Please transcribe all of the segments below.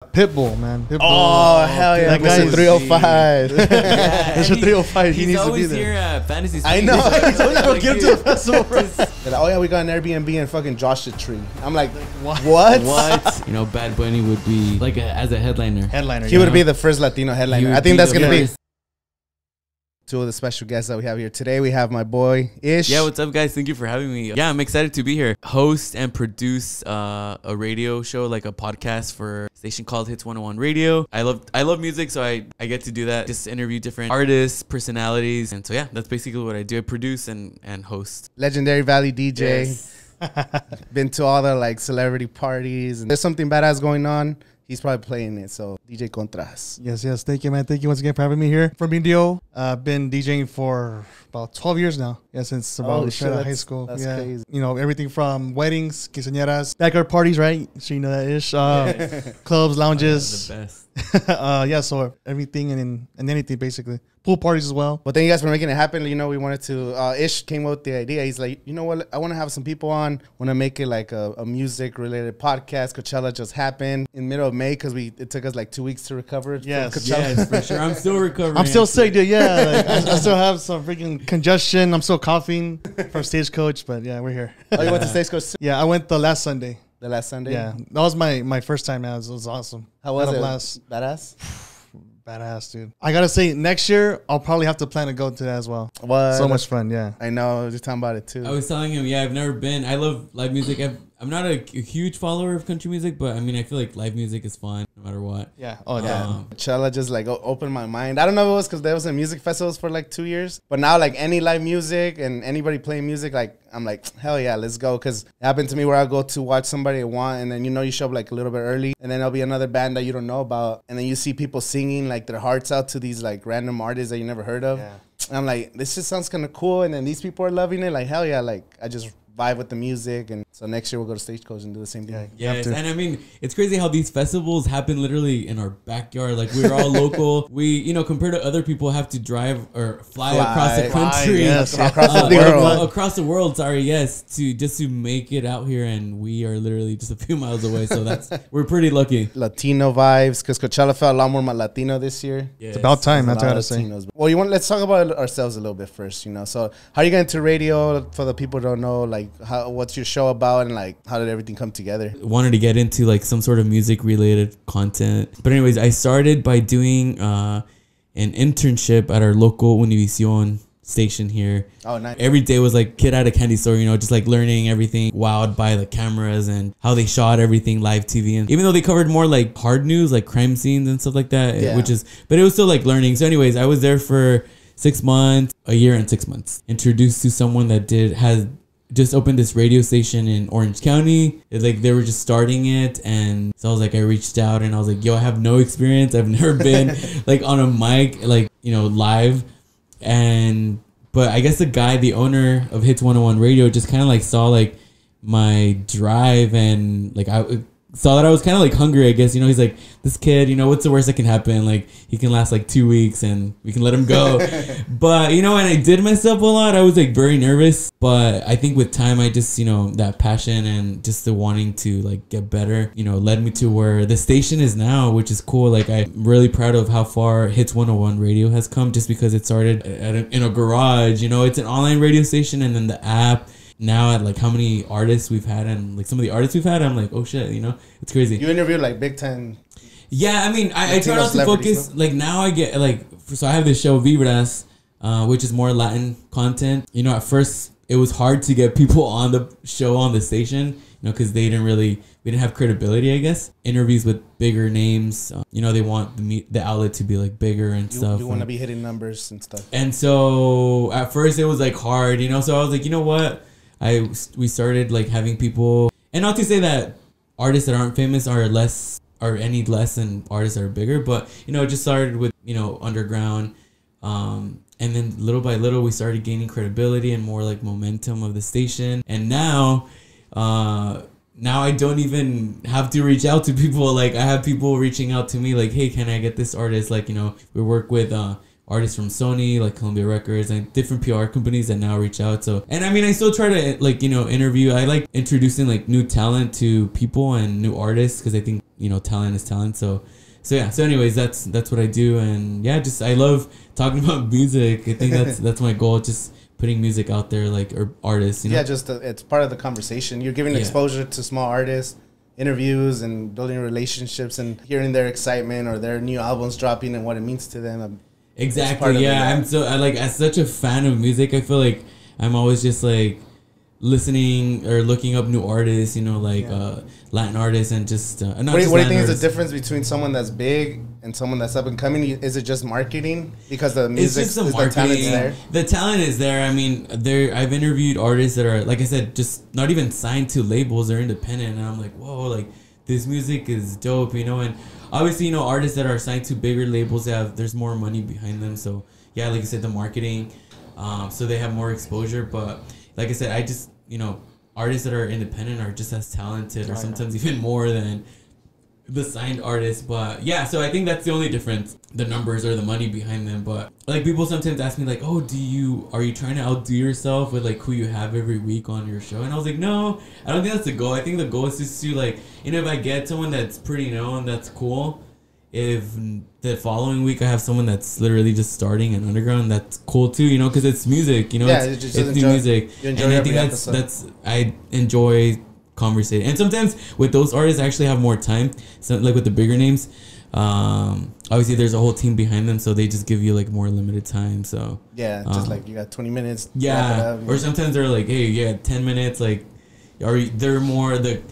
Pitbull, man. Pitbull. Oh, hell yeah. That guy's 305. Mr. 305. He needs to be He's always there. here at Fantasy I Springs. know. He's always going to get him to the festival. They're like, oh, yeah, we got an Airbnb in fucking Joshua Tree. I'm like, what? What? You know, Bad Bunny would be like as a headliner. Headliner. He would be the first Latino headliner. I think that's going to be. Two of the special guests that we have here today. We have my boy Ish. Yeah, what's up, guys? Thank you for having me. Yeah, I'm excited to be here. Host and produce a radio show, like a podcast for a station called Hits 101 Radio. I love music, so I get to do that. Just interview different artists, personalities, and so yeah, that's basically what I do. I produce and host. Legendary Valley DJ. Yes. Been to all the like celebrity parties, and there's something badass going on. He's probably playing it. So DJ Contraz. Yes. Thank you, man. Thank you once again for having me here. From Indio, been DJing for about 12 years now. Yeah, since about high school. That's crazy. You know, everything from weddings, quinceañeras, backyard parties, right? So you know that Ish. Clubs, lounges. The best. Yeah, so everything and anything basically. Pool parties as well. But then you guys were making it happen. You know, we wanted to. Ish came up with the idea. He's like, you know what? I want to have some people on. Want to make it like a music related podcast. Coachella just happened in middle of May because it took us like 2 weeks to recover. Yes, from Coachella. Yes, for sure. I'm still recovering. I'm still sick, dude. Yeah, like, I still have some freaking congestion. I'm still coughing from Stagecoach, but yeah, we're here. Oh, you went to Stagecoach too? Yeah, I went the last Sunday. The last Sunday? Yeah, that was my first time. Man, it was awesome. How was Had a it? blast. Badass? Badass, dude. I gotta say, next year I'll probably have to plan to go to that as well. What? So much fun, yeah. I know. Just talking about it too. I was telling him, yeah, I've never been. I love live music. I'm not a huge follower of country music, but I mean, I feel like live music is fun no matter what. Yeah. Oh, yeah. Coachella just like opened my mind. I don't know if it was because there was a music festivals for like 2 years, but now like any live music and anybody playing music, like I'm like, hell yeah, let's go. Because it happened to me where I go to watch somebody I want, and then you show up like a little bit early, and then there'll be another band that you don't know about, and then you see people singing like their hearts out to these like random artists that you never heard of. Yeah. And I'm like, this just sounds kind of cool, and then these people are loving it. Like hell yeah, like I just vibe with the music. And so next year we'll go to Stagecoach and do the same thing. Yes, and I mean, it's crazy how these festivals happen literally in our backyard. Like we're all local. We, you know, compared to other people, have to drive or fly across the country, across the world, across the world. Sorry, yes, to make it out here, and we are literally just a few miles away. So we're pretty lucky. Latino vibes, because Coachella felt a lot more Latino this year. Yes. It's about time. That's what I gotta say. Well, let's talk about ourselves a little bit first. You know, so how you got into radio? For the people who don't know, like, what's your show about, and like, how did everything come together? Wanted to get into like some sort of music related content, but anyways, I started by doing an internship at our local Univision station here. Oh, nice. Every day was like kid at a candy store, you know, just like learning everything, wowed by the cameras and how they shot everything, live TV. And even though they covered more like hard news, like crime scenes and stuff like that, but it was still like learning. So anyways, I was there for 6 months, a year and 6 months. Introduced to someone that has just opened this radio station in Orange County. Like they were just starting it, and so I was like, I reached out and I was like, yo, I have no experience. I've never been like on a mic, like, you know, live. But I guess the owner of Hits 101 Radio just kind of like saw like my drive, and like I saw that I was kind of like hungry, I guess. You know, he's like, this kid, you know, what's the worst that can happen? Like, he can last like 2 weeks and we can let him go. But, you know, and I did mess up a lot. I was like very nervous. But I think with time, I just, you know, that passion and just the wanting to like get better, you know, led me to where the station is now, which is cool. Like, I'm really proud of how far Hits 101 Radio has come, just because it started in a garage. You know, it's an online radio station, and then the app. Now at like how many artists we've had, and like some of the artists we've had, I'm like, oh shit, you know, it's crazy. You interviewed like big time. Yeah, I mean, I try not to focus. Like now I get like, so I have this show Vibraz, which is more Latin content. You know, at first it was hard to get people on the show on the station, you know, because we didn't have credibility, I guess. Interviews with bigger names, you know, they want the outlet to be like bigger and stuff. You want to be hitting numbers and stuff. And so at first it was like hard, you know. So I was like, you know what? We started like having people, and not to say that artists that aren't famous are any less than artists that are bigger, but you know, it just started with, you know, underground, and then little by little we started gaining credibility and more like momentum of the station. And now I don't even have to reach out to people. Like I have people reaching out to me like, hey, can I get this artist? Like, you know, we work with artists from Sony, like Columbia Records, and different PR companies that now reach out. So, and I mean, I still try to like, you know, interview. I like introducing like new talent to people and new artists because I think, you know, talent is talent. So yeah. So anyways, that's what I do, and yeah, just I love talking about music. I think that's my goal. Just putting music out there, like, or artists. You know? Yeah, just it's part of the conversation. You're giving exposure to small artists, interviews, and building relationships, and hearing their excitement or their new albums dropping and what it means to them. Exactly. Yeah, I like, as such a fan of music, I feel like I'm always just like listening or looking up new artists, you know, like Latin artists, and just not what do you think artists. is the difference between someone that's big and someone that's up and coming? Is it just marketing? Because the music, it's just the talent's there. The talent is there. I mean, I've interviewed artists that are, like I said, just not even signed to labels. They're independent, and I'm like, whoa, like this music is dope, you know. And obviously, you know, artists that are signed to bigger labels, there's more money behind them. So yeah, like I said, the marketing, so they have more exposure. But like I said, I just, you know, artists that are independent are just as talented, or sometimes even more than the signed artists. But yeah, so I think that's the only difference, the numbers or the money behind them. But like, people sometimes ask me like, oh, are you trying to outdo yourself with like who you have every week on your show? And I was like, no, I don't think that's the goal. I think the goal is just to, like, you know, if I get someone that's pretty known, that's cool. If the following week I have someone that's literally just starting and underground, that's cool too, you know, because it's music, you know, it's new music, and I think that's I enjoy conversating. And sometimes with those artists I actually have more time, so like with the bigger names, obviously there's a whole team behind them, so they just give you like more limited time. So yeah, just like you got 20 minutes, or sometimes they're like, hey, 10 minutes, like, or they're more, the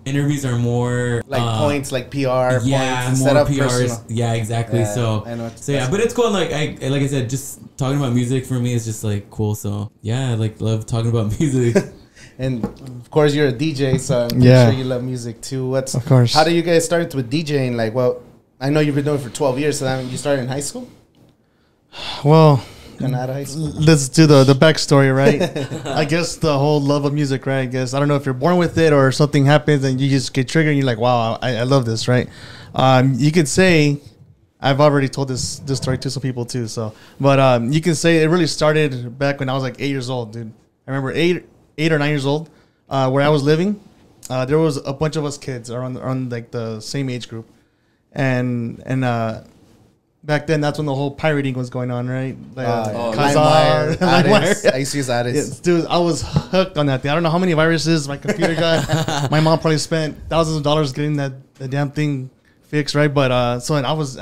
interviews are more like points, like PR, points, more PRs. Yeah, exactly. Yeah, so yeah, but it's cool. Like I said, just talking about music for me is just like cool. So yeah, I like love talking about music. And of course, you're a DJ, so I'm sure you love music too. Of course. How do you guys start with DJing? Like, well, I know you've been doing it for 12 years, so you started in high school? Well, kind of out of high school. Let's do the backstory, right? I guess the whole love of music, right? I guess I don't know if you're born with it or something happens and you just get triggered and you're like, wow, I love this, right? You could say, I've already told this story to some people too, so, but you can say it really started back when I was like 8 years old, dude. I remember 8 or 9 years old, where I was living. There was a bunch of us kids around like the same age group, and back then that's when the whole pirating was going on, right? Like, LimeWire. I used to use Addis. Yeah, dude, I was hooked on that thing. I don't know how many viruses my computer got. My mom probably spent thousands of dollars getting the damn thing fixed, right? But I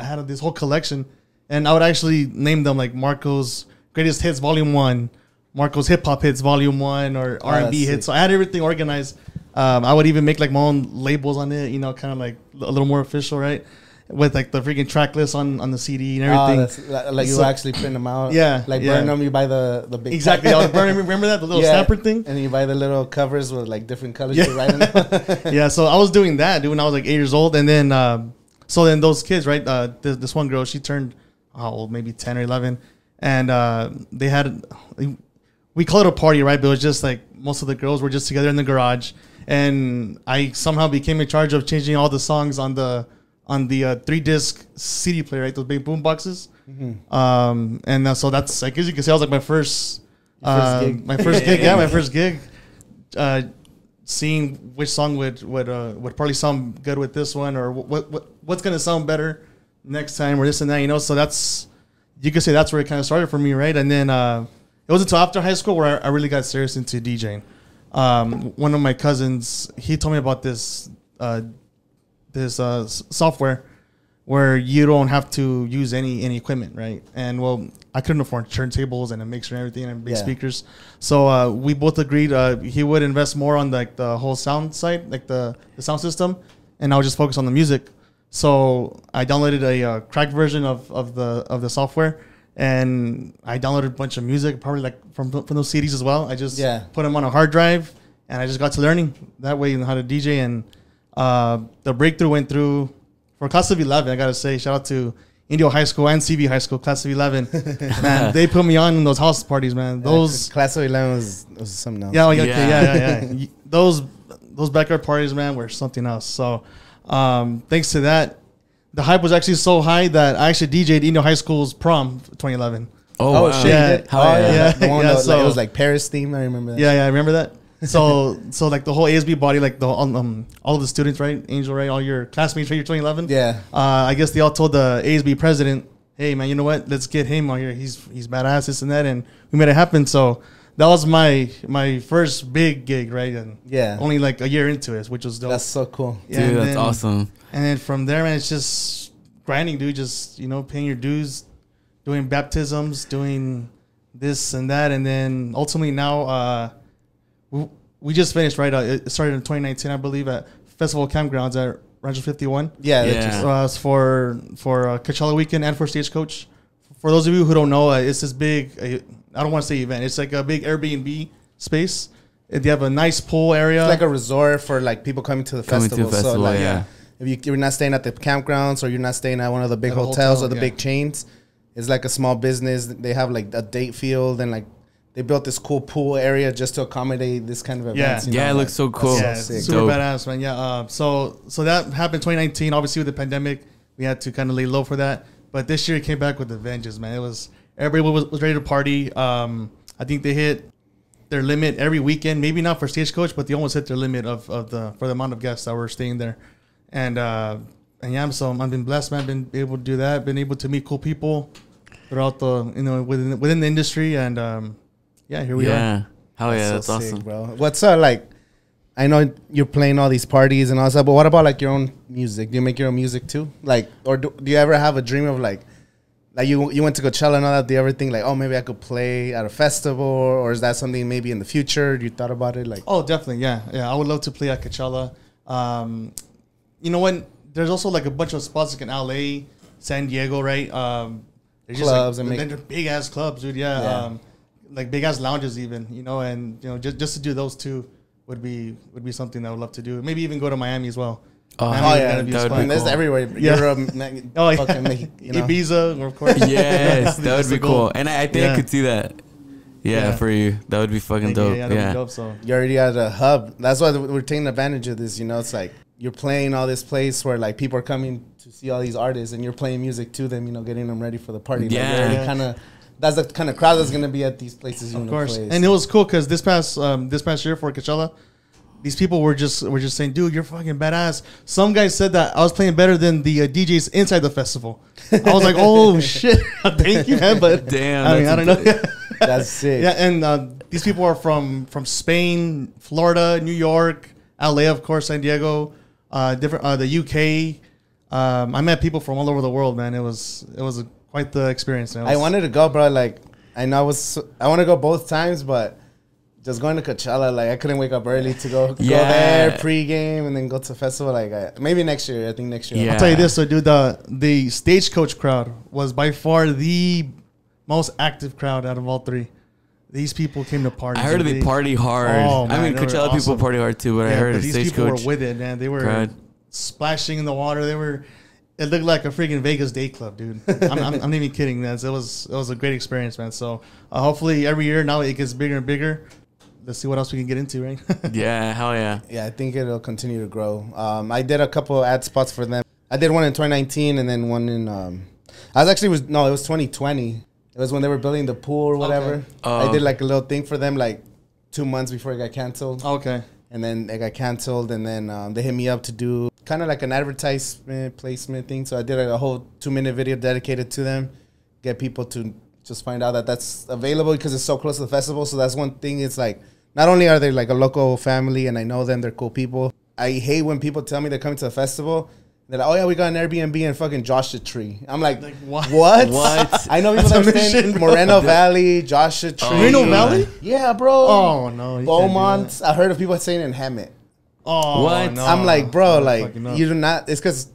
had this whole collection, and I would actually name them like Marco's Greatest Hits Volume 1, Marco's Hip Hop Hits Volume 1, or R&B Hits. So I had everything organized. I would even make like my own labels on it, you know, kind of like a little more official, right? With like the freaking track list on the CD and everything. Like you actually print them out. Yeah. Like burn them, you buy the big. Exactly. I was burning. Remember that? The little snapper thing? And you buy the little covers with like different colors to write in them. Yeah. So I was doing that, dude, when I was like 8 years old. And then, so then those kids, right? This one girl, she turned, maybe 10 or 11. And they had, we call it a party, right? But it was just like most of the girls were just together in the garage. And I somehow became in charge of changing all the songs on the 3-disc CD player, right? Those big boom boxes. Mm-hmm. And so that's, I guess you can say, I was like my first gig. My first gig. Seeing which song would probably sound good with this one, or what's gonna sound better next time, or this and that, you know. So that's, you could say that's where it kind of started for me, right? And then it wasn't until after high school where I really got serious into DJing. One of my cousins, he told me about this software where you don't have to use any equipment, right? And well, I couldn't afford turntables and a mixer and everything and big speakers, so we both agreed he would invest more on like the whole sound side, like the sound system, and I would just focus on the music. So I downloaded a cracked version of the software, and I downloaded a bunch of music, probably like from those CDs as well. I just put them on a hard drive, and I just got to learning that way how to DJ. And the breakthrough went through for class of 11. I gotta say, shout out to Indio High School and CV High School, class of 11. Man, they put me on in those house parties, man. Those class of 11 was something else. Yeah. Those backyard parties, man, were something else. So thanks to that, the hype was actually so high that I actually DJ'd Eno High School's prom 2011. Oh, wow. Shit. Yeah. Yeah. The one that, So it was like Paris theme. I remember that. Yeah, I remember that. So like the whole ASB body, like the all of the students, right? Angel, right? All your classmates, right? Your 2011. Yeah. I guess they all told the ASB president, "Hey, man, you know what? Let's get him on here. He's badass, this and that," and we made it happen. So that was my first big gig, right? And only like a year into it, which was dope. That's so cool, dude. That's awesome. And then from there, man, it's just grinding, dude. Just paying your dues, doing baptisms, doing this and that, and then ultimately now we just finished, right? It started in 2019, I believe, at Festival Campgrounds at Rancho 51. Yeah. For Coachella weekend and for Stagecoach. For those of you who don't know, it's this big. I don't want to say event. It's like a big Airbnb space. They have a nice pool area. It's like a resort for like people coming to the festival. So like, if you're not staying at the campgrounds or you're not staying at one of the big hotels or the big chains, it's like a small business. They have like a date field and like they built this cool pool area just to accommodate this kind of events. It looks so cool. Yeah, it's super badass, man. Yeah. So that happened 2019. Obviously with the pandemic, we had to kind of lay low for that. But this year it came back with a vengeance, man. It was everybody was ready to party. I think they hit their limit every weekend. Maybe not for Stagecoach, but they almost hit their limit for the amount of guests that were staying there. And yeah, so I've been blessed, man. Been able to do that. Been able to meet cool people throughout the within the industry, and yeah, here we are. Hell yeah, that's so awesome, sick, bro. What's like? I know you're playing all these parties and all that, but what about like your own music? Do you make your own music too? Like, or do you ever have a dream of like you went to Coachella and all that? Do you ever think like, oh, maybe I could play at a festival, or is that something maybe in the future? You thought about it? Like, oh, definitely, yeah. I would love to play at Coachella. You know what? There's also like a bunch of spots like in LA, San Diego, right? There's clubs just like, and they're big ass clubs, dude. Yeah. Like big ass lounges even, and just to do those two would be something that I would love to do. Maybe even go to Miami as well. That would be cool. There's everywhere. Europe, Ibiza, of course. Yes, that would be cool. And I think I could see that. Yeah, for you. That would be fucking dope. Yeah, that'd be dope. So you're already at a hub. That's why we're taking advantage of this. It's like you're playing all this place where like people are coming to see all these artists, and you're playing music to them. Getting them ready for the party. Like, that's the kind of crowd that's gonna be at these places. Of course, and it was cool because this past year for Coachella, these people were just saying, "Dude, you're fucking badass." Some guys said that I was playing better than the DJs inside the festival. I was like, "Oh shit, thank you, man." But damn, I don't know. That's sick. Yeah, and these people are from Spain, Florida, New York, LA, of course, San Diego, the UK. I met people from all over the world, man. It was quite the experience. I wanted to go, bro. Like, I want to go both times, but just going to Coachella, like I couldn't wake up early to go there pregame and then go to festival. Like maybe next year. I think next year. I'll tell you this, so dude, the Stagecoach crowd was by far the most active crowd out of all three. These people came to party. I heard they party hard. Oh, man, I mean, Coachella people party hard too, but I heard these people were with it, man. They were splashing in the water. It looked like a freaking Vegas day club, dude. I'm not even kidding, man. It was a great experience, man. So hopefully every year now it gets bigger and bigger. Let's see what else we can get into, right? Yeah, hell yeah. Yeah, I think it'll continue to grow. I did a couple ad spots for them. I did one in 2019 and then one in it was 2020. It was when they were building the pool or whatever. Okay. I did like a little thing for them like 2 months before it got canceled. Okay. And then it got canceled, and then they hit me up to do kind of like an advertisement placement thing. So I did a whole 2-minute video dedicated to them, get people to just find out that that's available because it's so close to the festival. So that's one thing. It's like not only are they like a local family and I know them, they're cool people. I hate when people tell me they're coming to the festival. They're like, oh yeah, we got an Airbnb and fucking Joshua Tree. I'm like what? What? I know people that are staying Moreno Valley, Joshua Tree. Moreno Valley? Yeah, bro. Oh no. Beaumont. I heard of people saying in Hammett. Oh, what? No. I'm like, bro, like you do not. It's because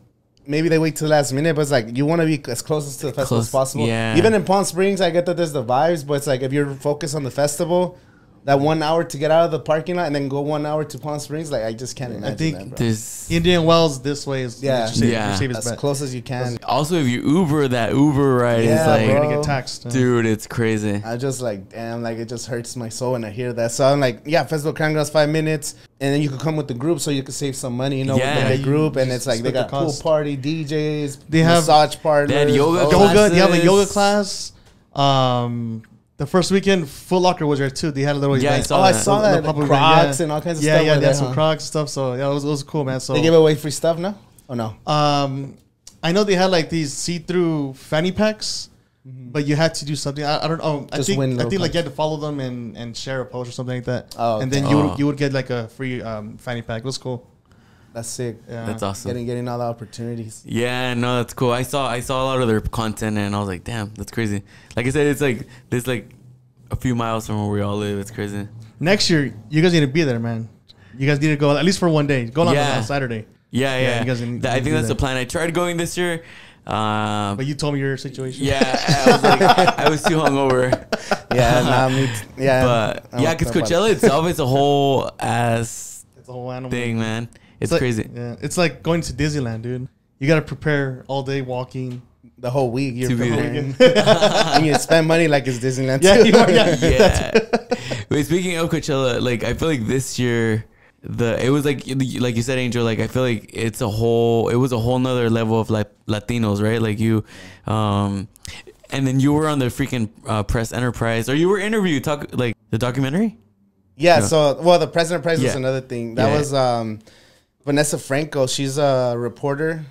maybe they wait till the last minute, but it's like you want to be as close to the festival as possible. Yeah. Even in Palm Springs, I get that there's the vibes, but it's like if you're focused on the festival, that 1 hour to get out of the parking lot and then go 1 hour to Palm Springs, like I just can't imagine. I think that, bro. This Indian Wells this way is as close as you can. Also, if you Uber, that Uber ride is like, you're gonna get taxed, dude. It's crazy. I just like, damn, like it just hurts my soul when I hear that. So I'm like, yeah, festival campground's 5 minutes, and then you could come with the group, so you could save some money, with the group, and it's like they got pool party, DJs, they have massage parlors, they had yoga. They have a yoga class. The first weekend, Foot Locker was there too. They had a little event. I saw that. Crocs and all kinds of stuff. Yeah, they had some Crocs stuff. So yeah, it was cool, man. So they gave away free stuff, no? Oh no. I know they had like these see-through fanny packs, but you had to do something. I don't know. I think like you had to follow them and share a post or something like that. Oh, okay. And then you would get like a free fanny pack. It was cool. That's sick. Yeah. That's awesome. Getting all the opportunities. Yeah, no, that's cool. I saw a lot of their content and I was like, damn, that's crazy. Like I said, it's like this like a few miles from where we all live. It's crazy. Next year, you guys need to be there, man. You guys need to go at least for one day. Go on Saturday. Yeah. You guys need I think that's the plan. I tried going this year. But you told me your situation. Yeah, I was like, I was too hungover. But because Coachella itself is a whole ass animal thing, man. It's like, crazy. Yeah, it's like going to Disneyland, dude. You gotta prepare all day walking. The whole week you're preparing. And you spend money like it's Disneyland too. Yeah. Wait, speaking of Coachella, like I feel like this year it was like you said, Angel, like I feel like it was a whole nother level of like Latinos, right? Like you and then you were on the freaking Press Enterprise, or you were interviewed like the documentary? Yeah, no. The Press Enterprise was another thing. That was Vanessa Franco. She's a reporter.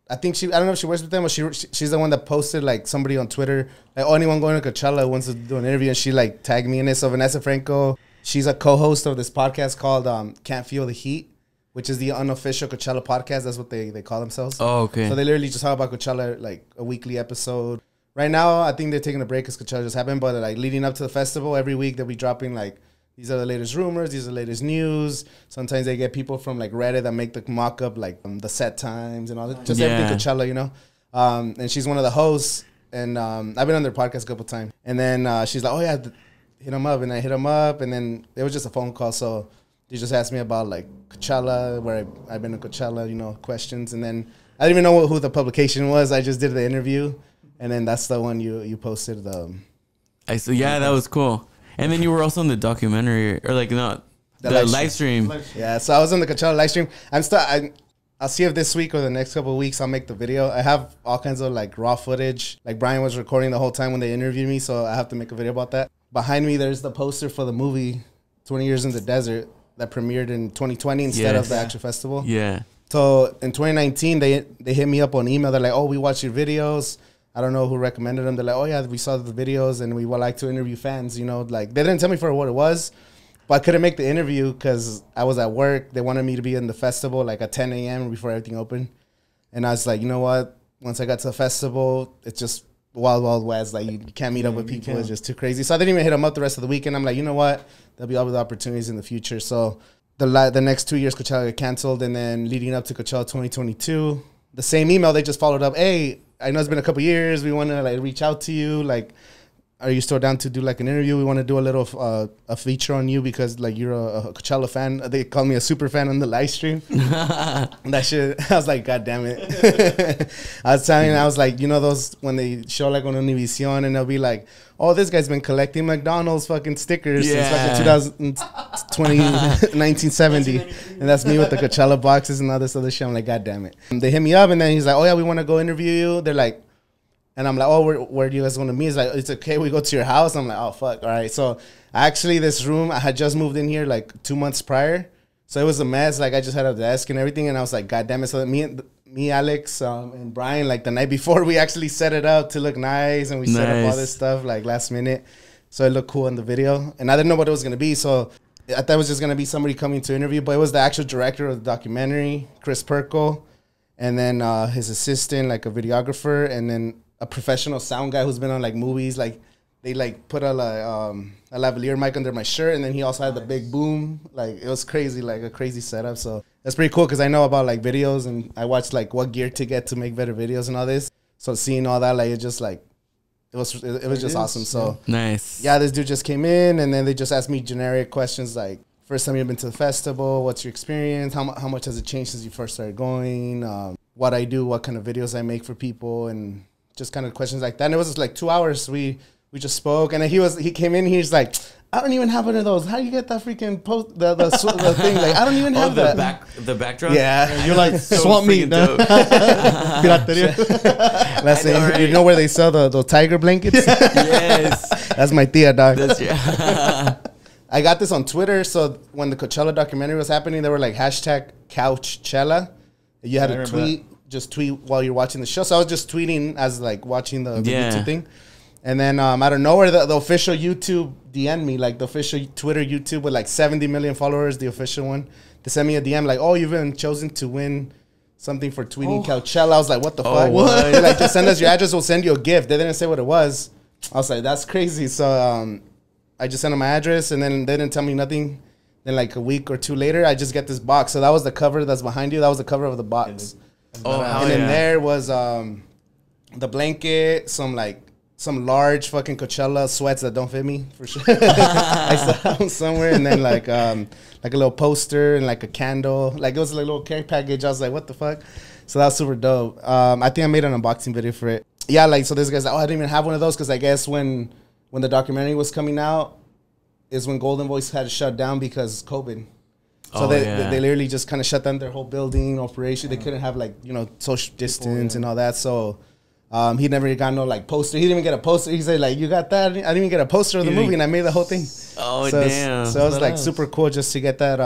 I think I don't know if she works with them, but she's the one that posted like somebody on Twitter, like, oh, anyone going to Coachella wants to do an interview, and she like tagged me in it. So Vanessa Franco, she's a co-host of this podcast called Can't Feel the Heat, which is the unofficial Coachella podcast. That's what they call themselves. Oh, okay. So they literally just talk about Coachella, like a weekly episode. Right now, I think they're taking a break because Coachella just happened, but like leading up to the festival, every week they'll be dropping like, these are the latest rumors. These are the latest news. Sometimes they get people from like Reddit that make the mock-up, like the set times and all that. Just everything Coachella, you know. And she's one of the hosts. And I've been on their podcast a couple times. And then she's like, oh, yeah, hit them up. And I hit them up. And then it was just a phone call. So they just asked me about like Coachella, where I've been to Coachella, you know, questions. And then I didn't even know who the publication was. I just did the interview. And then that's the one you posted. That was cool. And then you were also in the documentary, or like the live stream. Yeah, so I was on the Coachella live stream. I'll see if this week or the next couple of weeks I'll make the video. I have all kinds of like raw footage. Like Brian was recording the whole time when they interviewed me, so I have to make a video about that. Behind me, there's the poster for the movie 20 Years in the Desert that premiered in 2020 instead of the actual festival. Yeah. So in 2019, they hit me up on email. They're like, oh, we watch your videos. I don't know who recommended them. They're like, oh, yeah, we saw the videos and we would like to interview fans, you know. Like, they didn't tell me for what it was, but I couldn't make the interview because I was at work. They wanted me to be in the festival, like, at 10 a.m. before everything opened. And I was like, you know what? Once I got to the festival, it's just wild, wild west. Like, you can't meet up with people. It's just too crazy. So I didn't even hit them up the rest of the weekend. I'm like, you know what? There'll be other opportunities in the future. So the next 2 years, Coachella got canceled. And then leading up to Coachella 2022, the same email, they just followed up, hey, I know it's been a couple years. We want to like reach out to you. Like, are you still down to do like an interview? We want to do a little a feature on you because like you're a Coachella fan. They call me a super fan on the live stream. That shit, I was like, God damn it. I was like, you know those when they show like on Univision and they'll be like, oh, this guy's been collecting McDonald's fucking stickers since like 1970. And that's me with the Coachella boxes and all this other shit. I'm like, God damn it. And they hit me up and then he's like, oh yeah, we want to go interview you. They're like, and I'm like, oh, where do you guys want to meet? He's like, it's okay, we go to your house. I'm like, oh, fuck, all right. So actually this room, I had just moved in here like 2 months prior. So it was a mess. Like I just had a desk and everything. And I was like, God damn it. So me, Alex, and Brian, like the night before, we actually set it up to look nice. And we set up all this stuff like last minute. So it looked cool in the video. And I didn't know what it was going to be. So I thought it was just going to be somebody coming to interview. But it was the actual director of the documentary, Chris Perkle. And then his assistant, like a videographer. And then a professional sound guy who's been on like movies. Like they like put a lavalier mic under my shirt. And then he also had the big boom. Like it was crazy, like a crazy setup. So that's pretty cool because I know about like videos and I watched like what gear to get to make better videos and all this. So seeing all that, like it just like it was just awesome. So nice. Yeah, this dude just came in, and then they just asked me generic questions like, first time you've been to the festival, what's your experience? How much has it changed since you first started going? What I do, what kind of videos I make for people, and just kind of questions like that. And it was just like 2 hours. We just spoke, and then he came in. He's like, I don't even have one of those. How do you get that freaking post the thing? Like, I don't even have that. The backdrop. Yeah, you're like so swamp meat. freaking Let's say, right? You know where they sell the tiger blankets? Yes, that's my tia, dog. I got this on Twitter. So when the Coachella documentary was happening, they were like #CouchChella. You had to tweet, just tweet while you're watching the show. So I was just tweeting as like watching the YouTube thing. And then out of nowhere, the official YouTube DM'd me, like the official Twitter YouTube with like 70 million followers, the official one. They sent me a DM like, oh, you've been chosen to win something for tweeting Coachella. I was like, what the fuck? What? They're like, just send us your address. We'll send you a gift. They didn't say what it was. I was like, that's crazy. So I just sent them my address, and then they didn't tell me nothing. Then like a week or two later, I just get this box. So that was the cover that's behind you. That was the cover of the box. And then there was the blanket, some large fucking Coachella sweats that don't fit me for sure. I still have them somewhere, and then like a little poster and like a candle. Like it was like a little care package. I was like, what the fuck? So that was super dope. I think I made an unboxing video for it. Yeah, like so this guy's like, oh, I didn't even have one of those because I guess when the documentary was coming out is when Golden Voice had to shut down because COVID. So they literally just kind of shut down their whole building operation. They couldn't have like, you know, social distance and all that. So he never got no like poster. He didn't even get a poster. He said like, you got that? I didn't even get a poster of the movie, and I made the whole thing. Oh, so damn. So it was like super cool just to get that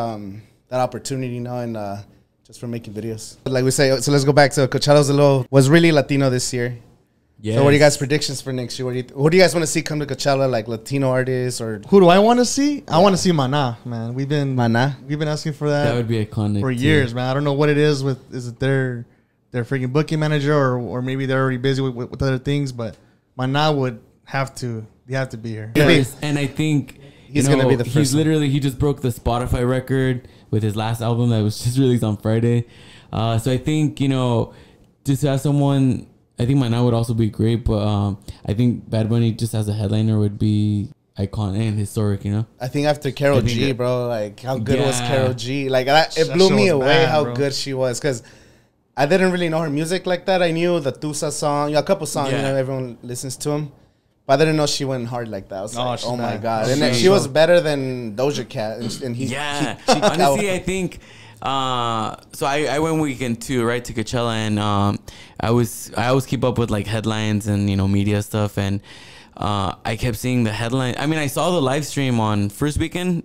that opportunity, you know, and just for making videos. But like we say, so let's go back to Coachella was really Latino this year. Yes. So what are you guys' predictions for next year? Who do you guys want to see come to Coachella, like Latino artists or? Who do I want to see? I want to see Maná, man. We've been asking for that. That would be iconic for years, man. I don't know what it is with. Is it their freaking booking manager or maybe they're already busy with other things? But Maná would have to. They have to be here. Yes, and I think he's gonna be the first. He just broke the Spotify record with his last album that was just released on Friday. So I think just to have someone. I think Maná would also be great, but I think Bad Bunny just as a headliner would be iconic and historic, you know? I think after Karol G, bro, like how good was Karol G? Like it blew me away how good she was, because I didn't really know her music like that. I knew the Tusa song, a couple songs, you know, everyone listens to them. But I didn't know she went hard like that. I was like, oh my God. And then she was better than Doja Cat. And she honestly, I think... so I went weekend too, right, to Coachella, and I always keep up with like headlines and media stuff, and I kept seeing the headline. I mean, I saw the live stream on first weekend,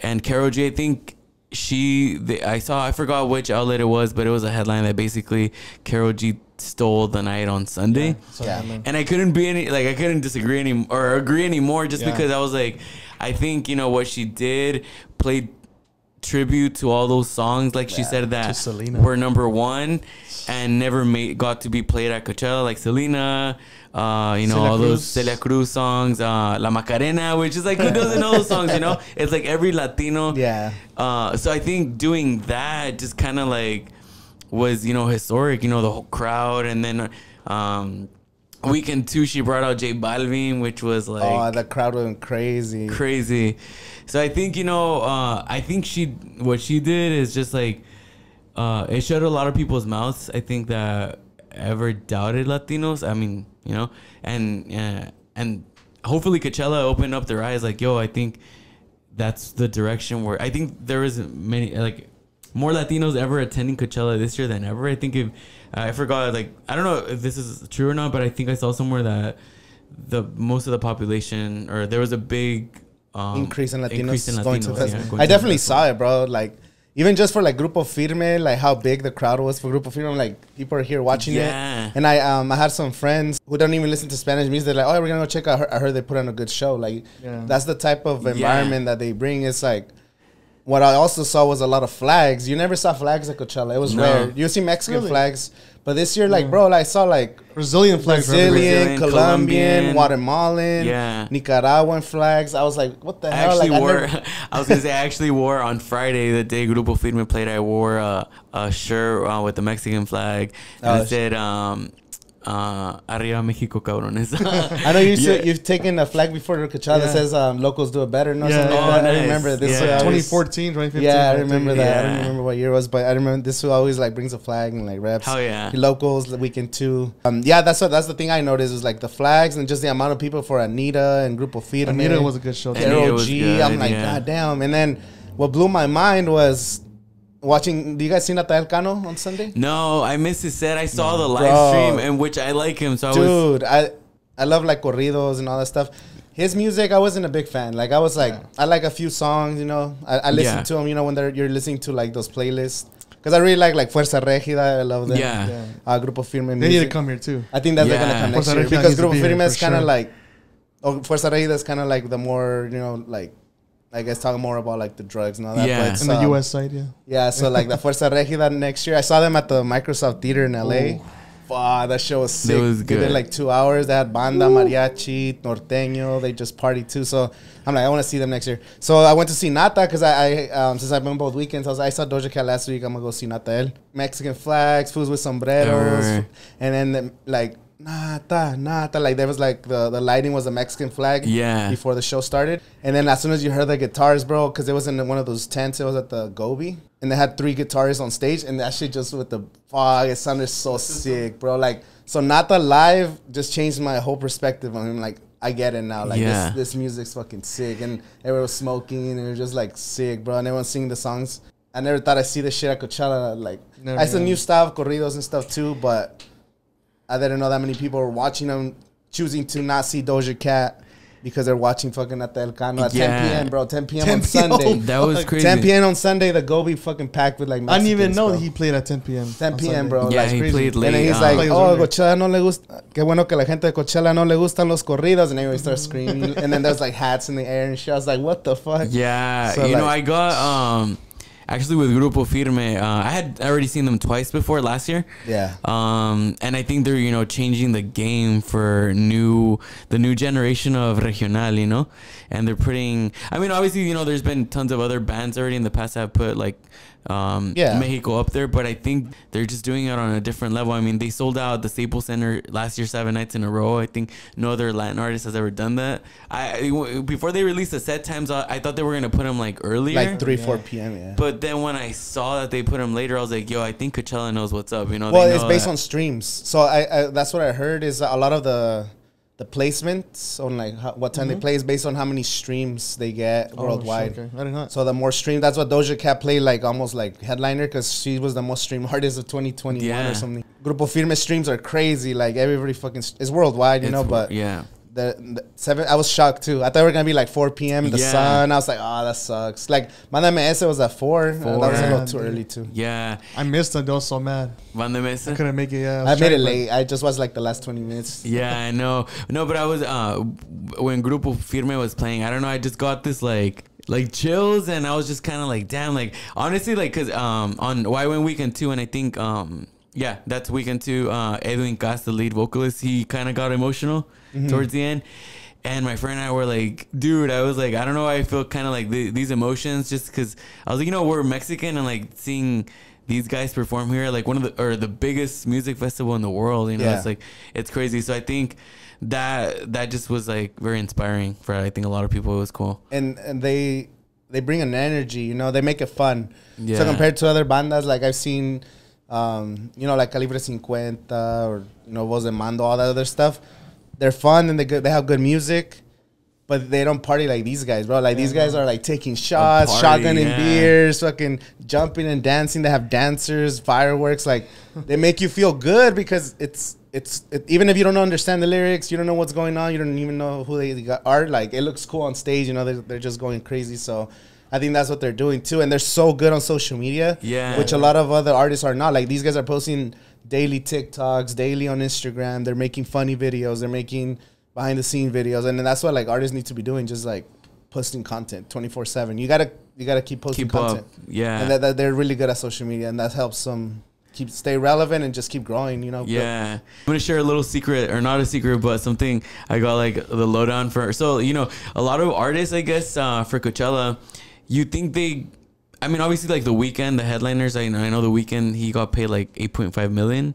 and Karol G, I think I forgot which outlet it was, but it was a headline that basically Karol G stole the night on Sunday. And I couldn't I couldn't disagree or agree anymore, just because I was like, I think what she did played tribute to all those songs, like she said, that were #1 and never got to be played at Coachella, like Selena, all those Celia Cruz songs, La Macarena, which is like, who doesn't know those songs, It's like every Latino. So I think doing that just kind of like was, historic, the whole crowd. And then weekend 2, she brought out J Balvin, which was like... Oh, the crowd went crazy. Crazy. So I think, I think what she did is just like... it shut a lot of people's mouths, I think, that ever doubted Latinos. I mean, and hopefully Coachella opened up their eyes like, yo, I think that's the direction where... I think there is more Latinos ever attending Coachella this year than ever. I think if... I forgot, I don't know if this is true or not, but I think I saw somewhere that most of the population, or there was a big increase in Latinos going to festival. I definitely saw it, bro. Like, even just for Grupo Firme, like how big the crowd was for Grupo Firme, like people are here watching it. And I had some friends who don't even listen to Spanish music. They're like, oh, we're gonna go check out. I heard they put on a good show. Like, that's the type of environment that they bring. It's like, what I also saw was a lot of flags. You never saw flags at Coachella. It was rare. You see Mexican flags, but this year, bro, I saw Brazilian flags, Brazilian, Colombian, Guatemalan, Nicaraguan flags. I was like, what the hell? I was gonna say, I actually wore on Friday, the day Grupo Firme played, I wore a shirt with the Mexican flag, and it said Arriba Mexico, cabrones. I know you've taken a flag before the Coachella that says locals do it better. No, something like that. Nice. I remember this. 2014, 2015. Yeah, I remember that. I don't remember what year it was, but I remember this always like brings a flag and like reps. Oh yeah, locals the weekend too. Yeah, that's the thing I noticed is like the flags and just the amount of people for Anita and Grupo Firme. Anita was a good show. ROG. I'm like, god damn. And then what blew my mind was watching. Do you guys see Natal Cano on Sunday? No, I missed his set. I saw the live stream, in which I like him. So I love like corridos and all that stuff. His music, I wasn't a big fan. Like I was like, I like a few songs, you know. I listen to them, you know, when you're listening to like those playlists. Because I really like Fuerza Regida. I love them. Yeah. Grupo Firme music. They need to come here too. I think that's they're gonna come next year because Grupo Firme is kind of like, Fuerza Regida is kind of like the more, you know, like, I guess talking more about like the drugs and all that. Yeah. But in the US side, Yeah, so like the Fuerza Regida next year. I saw them at the Microsoft Theater in LA. Wow, that show was sick. It was good. They did like 2 hours. They had banda, mariachi, norteño. They just partied too. So I'm like, I want to see them next year. So I went to see Nata because I since I've been both weekends, I saw Doja Cat last week. I'm gonna go see Natael. Mexican flags, fools with sombreros, and then like Nata. Like there was like the lighting was a Mexican flag. Before the show started, and then as soon as you heard the guitars, bro, because it was in one of those tents. It was at the Gobi. And they had 3 guitarists on stage, and that shit just with the fog, it sounded so sick, bro. Like, so Nata live just changed my whole perspective on him. Like, I get it now. Like, this music's fucking sick. And everyone was smoking, and it was just, like, sick, bro. And everyone singing the songs. I never thought I'd see this shit at Coachella. Like, I saw new stuff, corridos and stuff, too, but I didn't know that many people were watching them, choosing to not see Doja Cat. Because they're watching fucking Natal Cano at 10 p.m., bro. 10 p.m. on Sunday. That was crazy. 10 p.m. on Sunday, the Gobi fucking packed with like Mexicans, I didn't even know bro. that he played at 10 p.m. 10 p.m., bro. Yeah, like, he crazy. played late. And then he's like, Coachella no le gusta. Qué bueno que la gente de Coachella no le gustan los corridos. And everybody starts screaming. And then there's like hats in the air and shit. I was like, what the fuck? Yeah. So, you know, I got... Actually, with Grupo Firme, I had already seen them twice before last year. Yeah. And I think they're, you know, changing the game for the new generation of regional, you know? And they're putting... I mean, obviously, you know, there's been tons of other bands already in the past that have put, like, Mexico up there. But I think they're just doing it on a different level. I mean, they sold out the Staples Center last year 7 nights in a row. I think no other Latin artist has ever done that. Before they released the set times, I thought they were going to put them, like, earlier. Like 3, 4 p.m., yeah. But then when I saw that they put them later, I was like, yo, I think Coachella knows what's up. You know, well, it's based on streams. So I that's what I heard is a lot of the placements on like what time they play is based on how many streams they get worldwide. Sure, okay. I did not. So the more streams, that's what Doja Cat played like almost like headliner because she was the most streamed artist of 2021 or something. Grupo Firme streams are crazy. Like everybody fucking it's worldwide, you know. But the 7, I was shocked too. I thought we were gonna be like 4 p.m. in the sun. I was like, oh, that sucks. Like Banda MS was at 4. That was a little too early too. Yeah, I missed it. I was so mad. Banda MS. I couldn't make it. Yeah, I made it late. I just was like the last 20 minutes. Yeah, I know. No, but I was when Grupo Firme was playing. I don't know. I just got this like chills, and I was just kind of like, damn. Like honestly, like because on Why Win Weekend 2, and I think yeah, that's Weekend 2. Edwin Cass, the lead vocalist, he kind of got emotional towards the end. And my friend and I were like, dude, I was like, I don't know why I feel kind of like these emotions just because I was like, you know, we're Mexican and like seeing these guys perform here, like one of the biggest music festival in the world, you know, it's like, it's crazy. So I think that just was like very inspiring for, I think a lot of people. It was cool. And they bring an energy, you know, they make it fun. Yeah. So compared to other bandas, like I've seen, you know, like Calibre 50 or, you know, Voz de Mando, all that other stuff. They're fun and they have good music, but they don't party like these guys, bro. Like these guys are like taking shots, shotgunning beers, fucking jumping and dancing. They have dancers, fireworks. Like they make you feel good because it's even if you don't understand the lyrics, you don't know what's going on, you don't even know who they are. Like it looks cool on stage, you know. They're just going crazy. So I think that's what they're doing too, and they're so good on social media, which a lot of other artists are not. Like these guys are posting daily TikToks, daily on Instagram. They're making funny videos. They're making behind the scene videos, and then that's what like artists need to be doing, just like posting content 24/7. You gotta keep posting content. And that they're really good at social media, and that helps them stay relevant and just keep growing, you know. Yeah. I'm gonna share a little secret, or not a secret, but something I got like the lowdown for. So, you know, a lot of artists, I guess, for Coachella, you think I mean, obviously, like The Weeknd, the headliners. I know The Weeknd, he got paid like $8.5 million.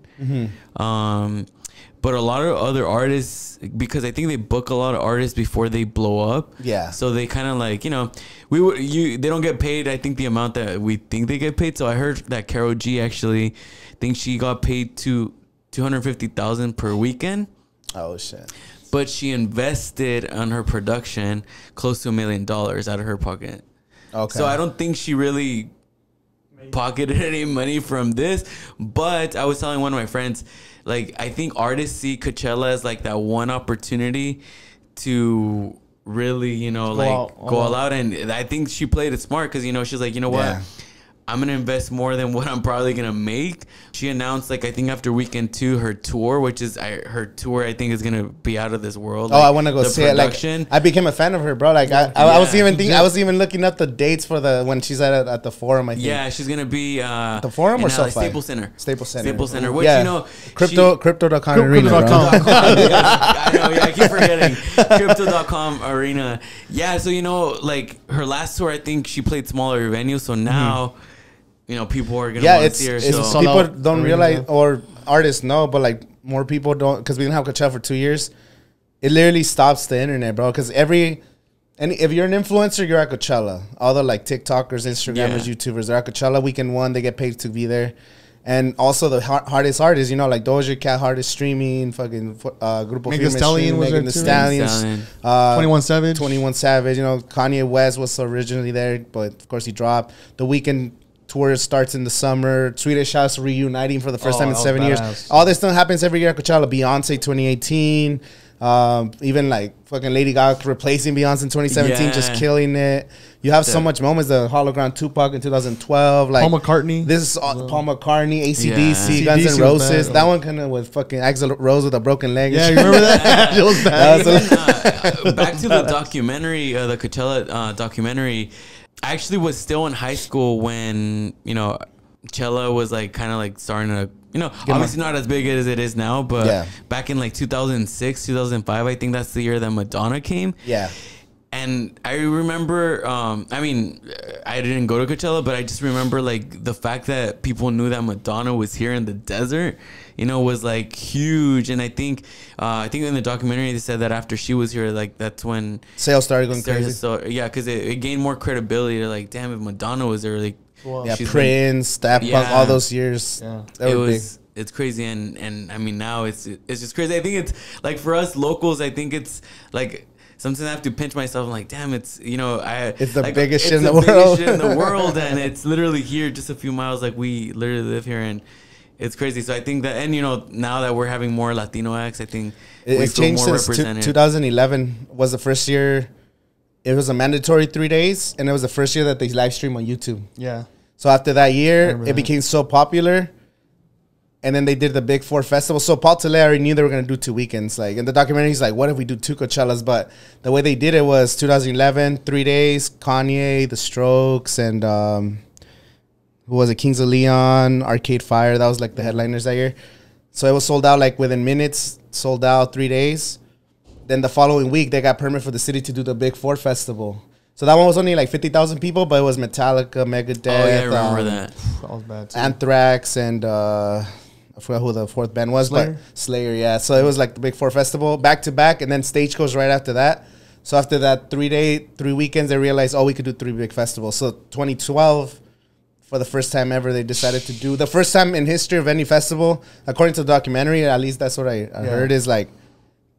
But a lot of other artists, because I think they book a lot of artists before they blow up. Yeah. So they kind of like, they don't get paid, I think, the amount that we think they get paid. So I heard that Karol G actually thinks she got paid $250,000 per weekend. Oh, shit. But she invested on her production close to $1 million out of her pocket. Okay. So I don't think she really pocketed any money from this. But I was telling one of my friends, like, I think artists see Coachella as like that one opportunity to really, go all out. And I think she played it smart because, she's like, what? I'm going to invest more than what I'm probably going to make. She announced, like, I think after weekend 2, her tour, which is her tour, I think is going to be out of this world. Oh, I want to go see it. Like, I became a fan of her, bro. Like, I was even looking up the dates for when she's at the Forum, I think. Yeah, she's going to be the Forum or SoFi? Staples Center. Staples Center. Which, Crypto.com Arena. I know, I keep forgetting. Crypto.com Arena. Yeah, so, like, her last tour, I think she played smaller venues. So now... people are gonna want to see her. So. People don't realize, or artists know, but like more people don't, because we didn't have Coachella for 2 years. It literally stops the internet, bro. Because if you're an influencer, you're at Coachella. All the like TikTokers, Instagrammers, YouTubers, they're at Coachella. Weekend 1, they get paid to be there. And also the hardest artists, like Doja Cat, hardest streaming, fucking Grupo Megan Stallion was there too. 21 Savage. 21 Savage. Kanye West was originally there, but of course he dropped. The Weekend tour starts in the summer. Swedish House reuniting for the first time in 7 years. All this stuff happens every year at Coachella. Beyonce 2018. Even like fucking Lady Gaga replacing Beyonce in 2017, just killing it. You have so much moments. The hologram Tupac in 2012. Like Paul McCartney. This is Paul McCartney, ACDC, Guns N' Roses. That one kind of was fucking Axl Rose with a broken leg. Yeah, you remember that? It was bad. Back to the documentary, the Coachella documentary. I actually was still in high school when, Coachella was like kind of like starting to, obviously not as big as it is now, but back in like 2006, 2005, I think that's the year that Madonna came. Yeah. And I remember, I didn't go to Coachella, but I just remember like the fact that people knew that Madonna was here in the desert, was like huge. And I think in the documentary they said that after she was here, like that's when sales started going crazy. So yeah, because it gained more credibility. They're like, damn, if Madonna was there, like, Prince, Daft Punk, all those years. Yeah, it's crazy, and I mean now it's just crazy. I think it's like for us locals, I think it's like. Sometimes I have to pinch myself. I'm like, damn, it's it's the like, biggest it's shit in the biggest world. Shit in the world, and it's literally here, just a few miles. Like we literally live here, and it's crazy. So I think that, and now that we're having more Latino acts, I think it changed since 2011 was the first year. It was a mandatory 3 days, and it was the first year that they live stream on YouTube. Yeah. So after that year, it became so popular. And then they did the Big 4 festival. So Paul Tele already knew they were going to do 2 weekends. Like in the documentary, he's like, what if we do 2 Coachellas? But the way they did it was 2011, 3 days, Kanye, The Strokes, and who was it? Kings of Leon, Arcade Fire. That was like the headliners that year. So it was sold out like within minutes, sold out 3 days. Then the following week, they got permit for the city to do the Big 4 festival. So that one was only like 50,000 people, but it was Metallica, Megadeth. Oh, yeah, I remember that. That was bad too. Anthrax, and I forgot who the 4th band was, but Slayer, yeah. So it was like the Big 4 festival, back to back, and then Stagecoach right after that. So after that 3 weekends, they realized, we could do 3 big festivals. So 2012, for the first time ever, they decided to do the first time in history of any festival, according to the documentary, at least that's what I heard, is like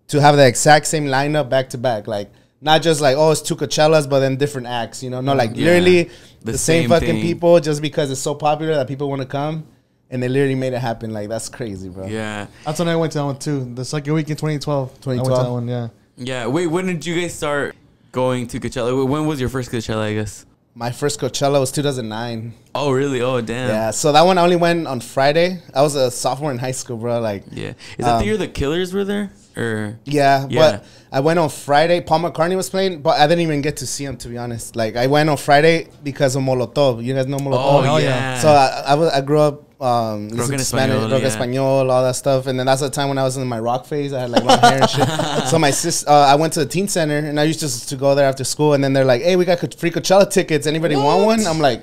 to have the exact same lineup back to back, like not just like it's 2 Coachellas, but then different acts, no, like literally the same fucking people, just because it's so popular that people want to come. And they literally made it happen. Like, that's crazy, bro. Yeah. That's when I went to that one, too. The second week in 2012. 2012. I went to that one, yeah. Yeah. Wait, when did you guys start going to Coachella? When was your first Coachella, I guess? My first Coachella was 2009. Oh, really? Oh, damn. Yeah. So that one I only went on Friday. I was a sophomore in high school, bro. Like, yeah. Is that the year the Killers were there? Or yeah, but I went on Friday. Paul McCartney was playing, but I didn't even get to see him, to be honest. Like, I went on Friday because of Molotov. You guys know Molotov? Oh, yeah. So I grew up listening to Spanish, rock español, all that stuff. And then that's the time when I was in my rock phase. I had like long hair and shit. So my sister, I went to the teen center, and I used to go there after school. And then they're like, hey, we got free Coachella tickets. Anybody want one? I'm like,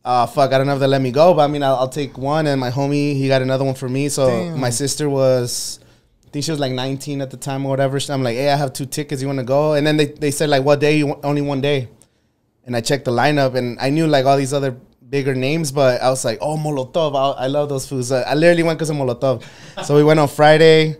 fuck, I don't know if they let me go, but I mean, I'll take one. And my homie, he got another one for me. So my sister was, I think she was like 19 at the time or whatever. So I'm like, hey, I have 2 tickets. You want to go? And then they said like, what day? Only one day. And I checked the lineup, and I knew like all these other bigger names, but I was like, oh, Molotov. I love those foods. I literally went because of Molotov. So we went on Friday,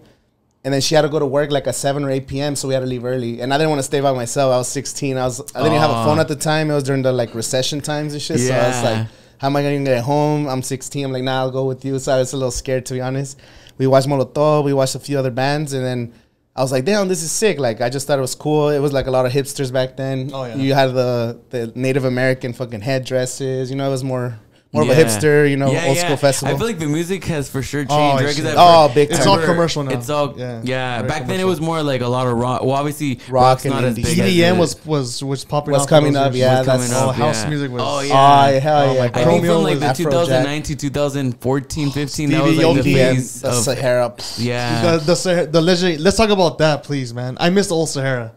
and then she had to go to work like at 7 or 8 p.m., so we had to leave early. And I didn't want to stay by myself. I was 16. I didn't have a phone at the time. It was during the like recession times and shit. So I was like, how am I going to get home? I'm 16. I'm like, nah, I'll go with you. So I was a little scared, to be honest. We watched Molotov. We watched a few other bands, and then I was like, damn, this is sick. Like, I just thought it was cool. It was like a lot of hipsters back then. Oh, yeah. You had the Native American fucking headdresses. You know, it was more of a hipster, you know, old school festival. I feel like the music has for sure changed. Big time. It's all commercial now. It's all, back then it was more like a lot of rock. Well, obviously, rock's not as big. EDM was popping was coming up, house music was. Oh, yeah. Hell yeah. I think from like the 2009 to 2014, 15, that was like the phase of Sahara. Yeah. The legend. Let's talk about that, please, man. I miss the old Sahara.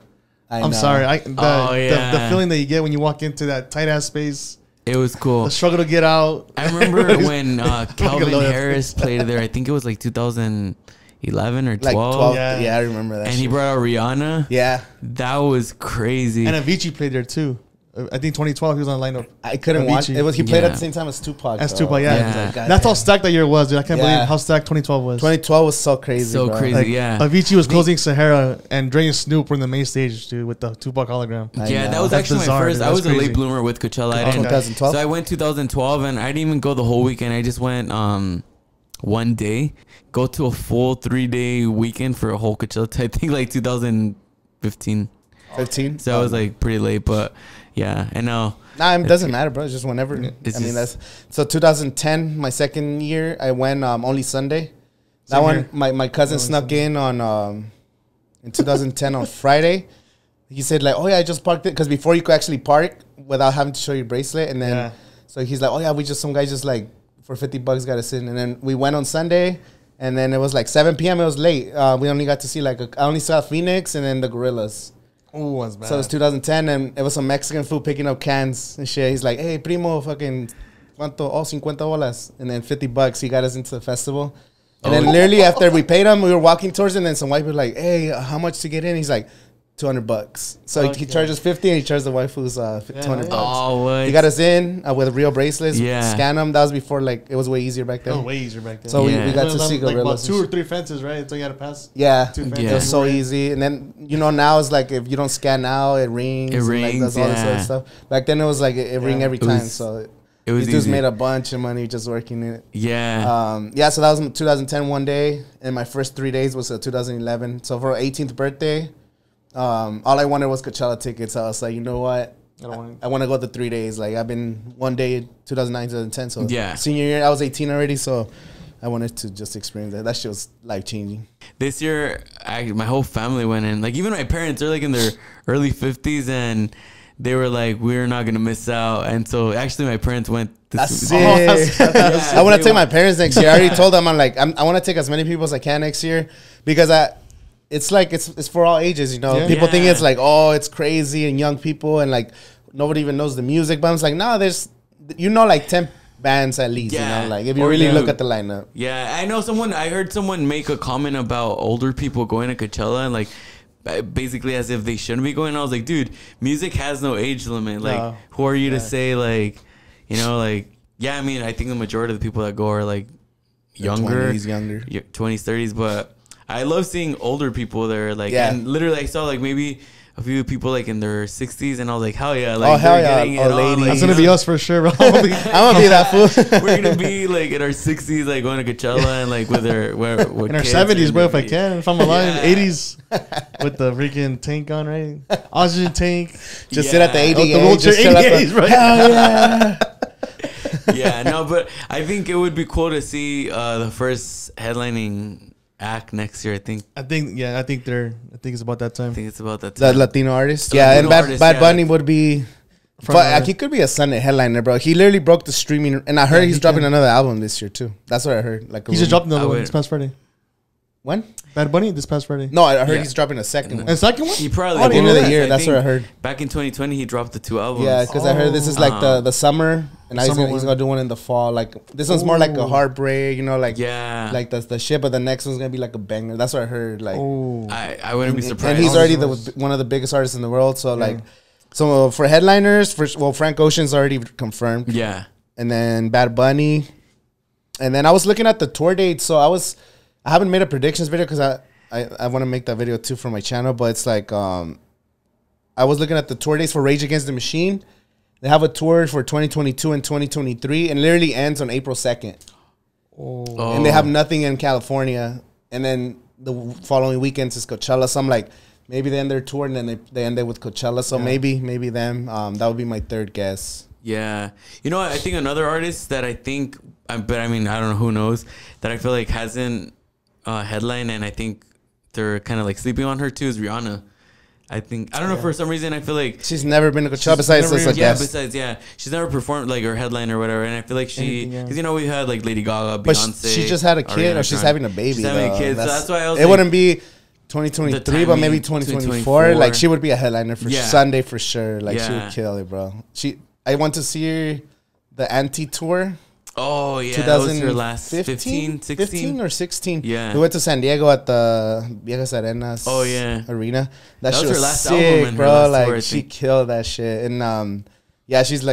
I'm sorry. The feeling that you get when you walk into that tight-ass space. It was cool. The struggle to get out. I remember when Calvin Harris played there. I think it was like 2011 or 12. Like 12. Yeah, I remember that. And he brought out Rihanna. Yeah. That was crazy. And Avicii played there too. I think 2012 he was on the lineup. I couldn't watch it. He played at the same time as Tupac. That's how stacked that year was, dude. I can't believe how stacked 2012 was. 2012 was so crazy. Avicii was closing Sahara, and Dre and Snoop were in the main stage, dude, with the Tupac hologram. That was actually my first. I was a late bloomer with Coachella. 2012. So I went 2012, and I didn't even go the whole weekend. I just went one day. Go to a full 3-day weekend for a whole Coachella. I think like 2015. 15. So I was like pretty late, but. Yeah, I know. Nah, it doesn't matter, bro. It's just whenever. I mean, that's so 2010, my second year. I went only Sunday. That one, my cousin snuck in on in 2010 on Friday. He said like, oh yeah, I just parked it because before you could actually park without having to show your bracelet, and then so he's like, oh yeah, some guy just like for $50 got us in, and then we went on Sunday, and then it was like 7 p.m. It was late. We only got to see like I only saw Phoenix and then the Gorillas. Ooh, was bad. So it was 2010, and it was some Mexican food picking up cans and shit. He's like, hey, primo, fucking, ¿cuánto? Oh, 50 bolas. And then $50, he got us into the festival. And then literally after we paid him, we were walking towards it, and then some white people were like, hey, how much to get in? He's like, $200. So he charges 50, and he charged the waifus $200. Oh, what? He got us in with real bracelets. Scan them. That was before, like, it was way easier back then. Oh, way easier back then. So we got to see Gorillas. Like about 2 or 3 fences, right? So you had to pass. Yeah. 2 fences. It was so easy. And then, you know, now it's like if you don't scan now, it rings. It rings, like, does all this other stuff. Back then, it was like it ring every time. So it was just made a bunch of money just working in it. Yeah. So that was 2010 one day, and my first 3 days was 2011. So for 18th birthday, all I wanted was Coachella tickets. I was like, you know what? I want to go the 3 days. Like, I've been one day, 2009, 2010. So senior year, I was 18 already. So I wanted to just experience that. That shit was life changing. This year, my whole family went in. Like, even my parents, they're like in their early 50s, and they were like, we're not going to miss out. And so actually my parents went. That's sick. I want to take my parents next year. I already told them, I'm like, I want to take as many people as I can next year, because it's like, it's for all ages, you know. People think it's like, oh, it's crazy, and young people, and like nobody even knows the music. But I'm like, no, there's, you know, like 10 bands at least, you know, like if you really look at the lineup. Yeah, I heard someone make a comment about older people going to Coachella, and like, basically as if they shouldn't be going. I was like, dude, music has no age limit. Like, who are you to say, like, you know, like, I mean, I think the majority of the people that go are like younger, 20s, 30s, but I love seeing older people there. Like, and literally I saw like maybe a few people like in their 60s, and I was like, hell yeah, like, ladies. That's gonna be us for sure, bro. I'm gonna be that fool. We're gonna be like in our 60s, like going to Coachella, and like with in our 70s, bro. If I'm alive, 80s with the freaking tank on, right? Oxygen tank. Just sit at the ADA. The wheelchair ADAs, right? Hell yeah. Yeah, no, but I think it would be cool to see the first headlining act next year. I think it's about that time. The Latino artist. And Bad Bunny would be. But he could be a Sunday headliner, bro. He literally broke the streaming, and I heard he's dropping another album this year too. That's what I heard. Like, he just dropped another one this past Friday. When? Bad Bunny this past Friday. No, I heard he's dropping a second one. And second one? He probably At the end of the will. year. That's what I heard. Back in 2020, he dropped the 2 albums. Yeah, because I heard this is like the summer, and now he's gonna do one in the fall. Like this one's more like a heartbreak, you know, like like the shit. But the next one's gonna be like a banger. That's what I heard. Like, I wouldn't be surprised. And he's already one of the biggest artists in the world. So like, so for headliners, Frank Ocean's already confirmed. Yeah, and then Bad Bunny, and then I was looking at the tour dates. So I haven't made a predictions video because I want to make that video too for my channel. But it's like I was looking at the tour dates for Rage Against the Machine. They have a tour for 2022 and 2023, and literally ends on April 2nd. And they have nothing in California. And then the following weekends is Coachella. So I'm like, maybe they end their tour and then they end it with Coachella. So maybe them. That would be my third guess. Yeah. You know what? I think another artist that I think, but I mean, I don't know, who knows, that I feel like hasn't headline, and I think they're kind of like sleeping on her too, is Rihanna. I think, I don't know, for some reason I feel like she's never been to Coachella besides this, I guess. She's never performed like her headline or whatever, and I feel like because you know, we had like Lady Gaga, Beyonce, but she just had a kid, or she's having a baby. She's having a kid, so that's why I was it wouldn't be 2023, but maybe 2024. Like she would be a headliner for Sunday for sure. Like she would kill it, bro. I went to see her the Anti tour. Oh, yeah. That was her last 15, 16? 15 or 16. Yeah. We went to San Diego at the Viejas Arenas arena. That shit was her last sick, album, bro. Like, tour, she killed that shit. And, yeah, she's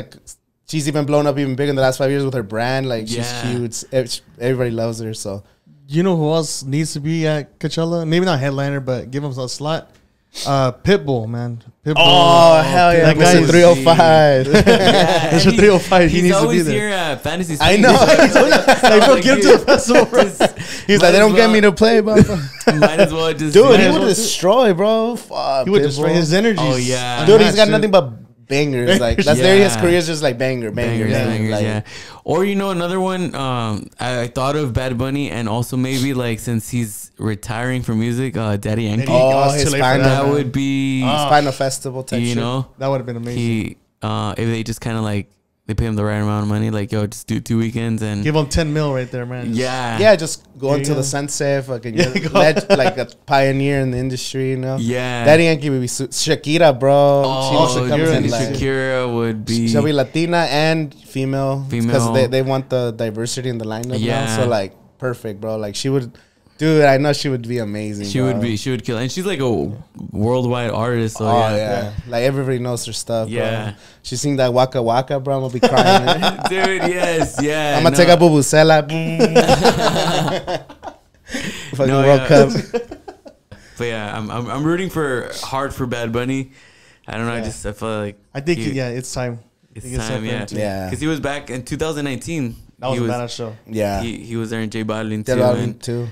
even blown up even bigger in the last 5 years with her brand. Like, she's huge. Everybody loves her, so. You know who else needs to be at Coachella? Maybe not headliner, but give him a slot. Pitbull, man. Pitbull. Oh, hell yeah. That guy is 305. It's a 305. He needs to be there. He's always here at Fantasy I know. Like, get him to the festival, bro. He's like, they don't get me to play, bro. Might as well just. Dude, he would destroy, bro. Fuck. He would destroy his energy. Oh, yeah. Dude, he's got nothing but bangers. Like, that's his career is just like bangers. Yeah. Or, you know, another one, I thought of Bad Bunny, and also maybe like, since he's retiring from music, Daddy Yankee. Oh, his final. That would be his final festival type shit. You know, that would have been amazing. If they just kind of like, they pay him the right amount of money, like, yo, just do 2 weekends and give him 10 mil right there, man. Yeah, just go into the sunset, fucking like a pioneer in the industry, you know. Yeah, Daddy Yankee would be Shakira, bro. Shakira would be. She'll be Latina and female because they want the diversity in the lineup now. So like perfect, bro. Like she would. Dude, I know she would be amazing. She would kill, and she's like a worldwide artist. So like everybody knows her stuff. Yeah, bro. She sing that Waka Waka, bro. I'm gonna be crying. Dude, yes, yeah. I'm gonna take a bubusela. Fucking World Cup. But yeah, I'm rooting hard for Bad Bunny. I don't know. I feel like I think it's time. It's time, yeah. Because he was back in 2019. That was a badass show. Yeah, he was there in J Balvin too.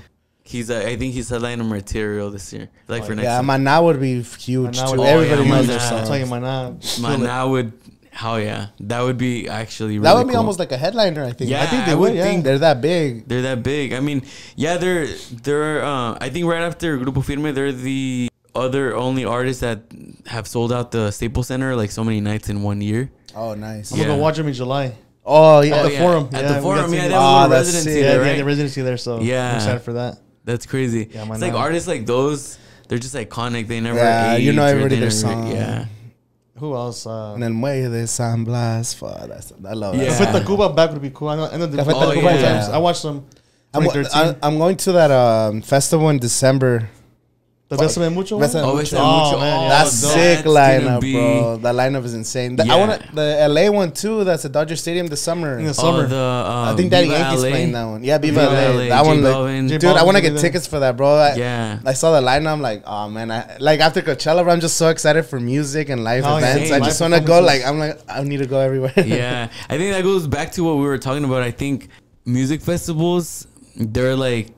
I think he's headlining Material this year. Like for next year. Maná would be huge too. Everybody knows their song. I'm telling you, Maná would. How that would be actually really that would be cool. almost like a headliner. I think. Yeah, I think they would. Think they're that big. They're that big. I mean, yeah, they're. I think right after Grupo Firme, they're the only artists that have sold out the Staples Center like so many nights in 1 year. Oh, nice. I'm gonna go watch them in July. Oh yeah, at the Forum. At the Forum, they have a residency there, right? Yeah, the residency there. So I'm excited for that. That's crazy. Yeah, it's like artists like those, they're just iconic. They never age. You know everybody their song. Yeah. Who else? And then Muelle de San Blas. I love that. Café Tacuba back would be cool. I know Café Tacuba times. I watched them. I'm going to that festival in December. The Bésame Mucho? Oh, man. That's sick lineup, bro. That lineup is insane. I want the LA one too. That's at Dodger Stadium this summer. In the summer. I think Daddy Yankee's playing that one. Yeah, Viva LA. That one, dude, I want to get tickets for that, bro. I saw the lineup. I'm like, oh man, after Coachella, bro, I'm just so excited for music and live events. I just want to go. I need to go everywhere. Yeah, I think that goes back to what we were talking about. I think music festivals, they're like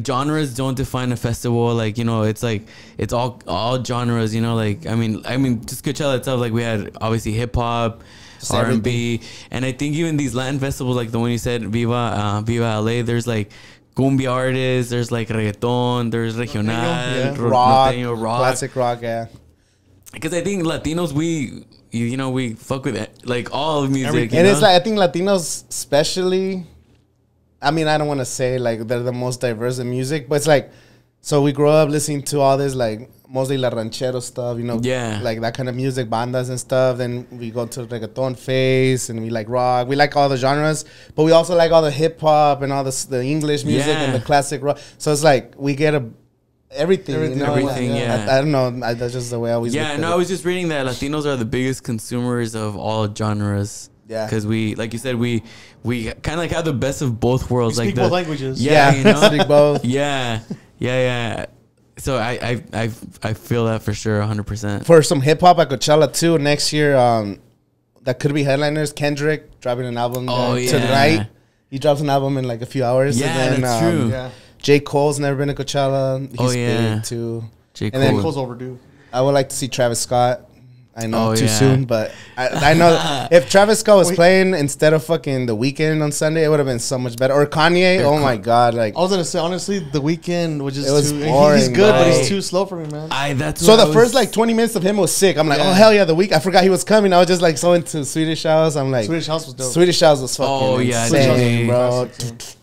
genres don't define a festival. Like, you know, it's like it's all genres, you know. Like I mean just Coachella itself, like we had obviously hip hop, R&B, and I think even these Latin festivals like the one you said, Viva LA, there's like cumbia artists, there's like reggaeton, there's regional, rock, rock, classic rock, because I think Latinos, we fuck with it, like all of music, and it's like I think Latinos especially, I mean, I don't want to say like they're the most diverse in music, but it's like, so we grew up listening to all this like mostly la ranchero stuff, you know, like that kind of music, bandas and stuff. Then we go to reggaeton phase, and we like rock. We like all the genres, but we also like all the hip hop and all the English music and the classic rock. So it's like we get everything, you know? Everything, I don't know. That's just the way I always. Yeah, no, I was just reading that Latinos are the biggest consumers of all genres. Yeah, because we, like you said, we kind of like have the best of both worlds. We like speak both languages. Yeah, you know, speak both. Yeah. So I feel that for sure, 100%. For some hip hop at Coachella too next year, that could be headliners. Kendrick dropping an album tonight. He drops an album in like a few hours. Yeah, and then, that's true. J. Cole's never been to Coachella. He's big too. J. Cole's overdue. I would like to see Travis Scott. I know too soon, but I know if Travis Scott was playing instead of fucking The Weeknd on Sunday, it would have been so much better. Or Kanye, oh my god! Like I was gonna say, honestly, The Weeknd was just boring, he's good, but he's too slow for me, man. So the first like 20 minutes of him was sick. I'm like, oh hell yeah, The Weeknd. I forgot he was coming. I was just like so into Swedish House. I'm like, Swedish House was dope. Swedish House was fucking insane, bro.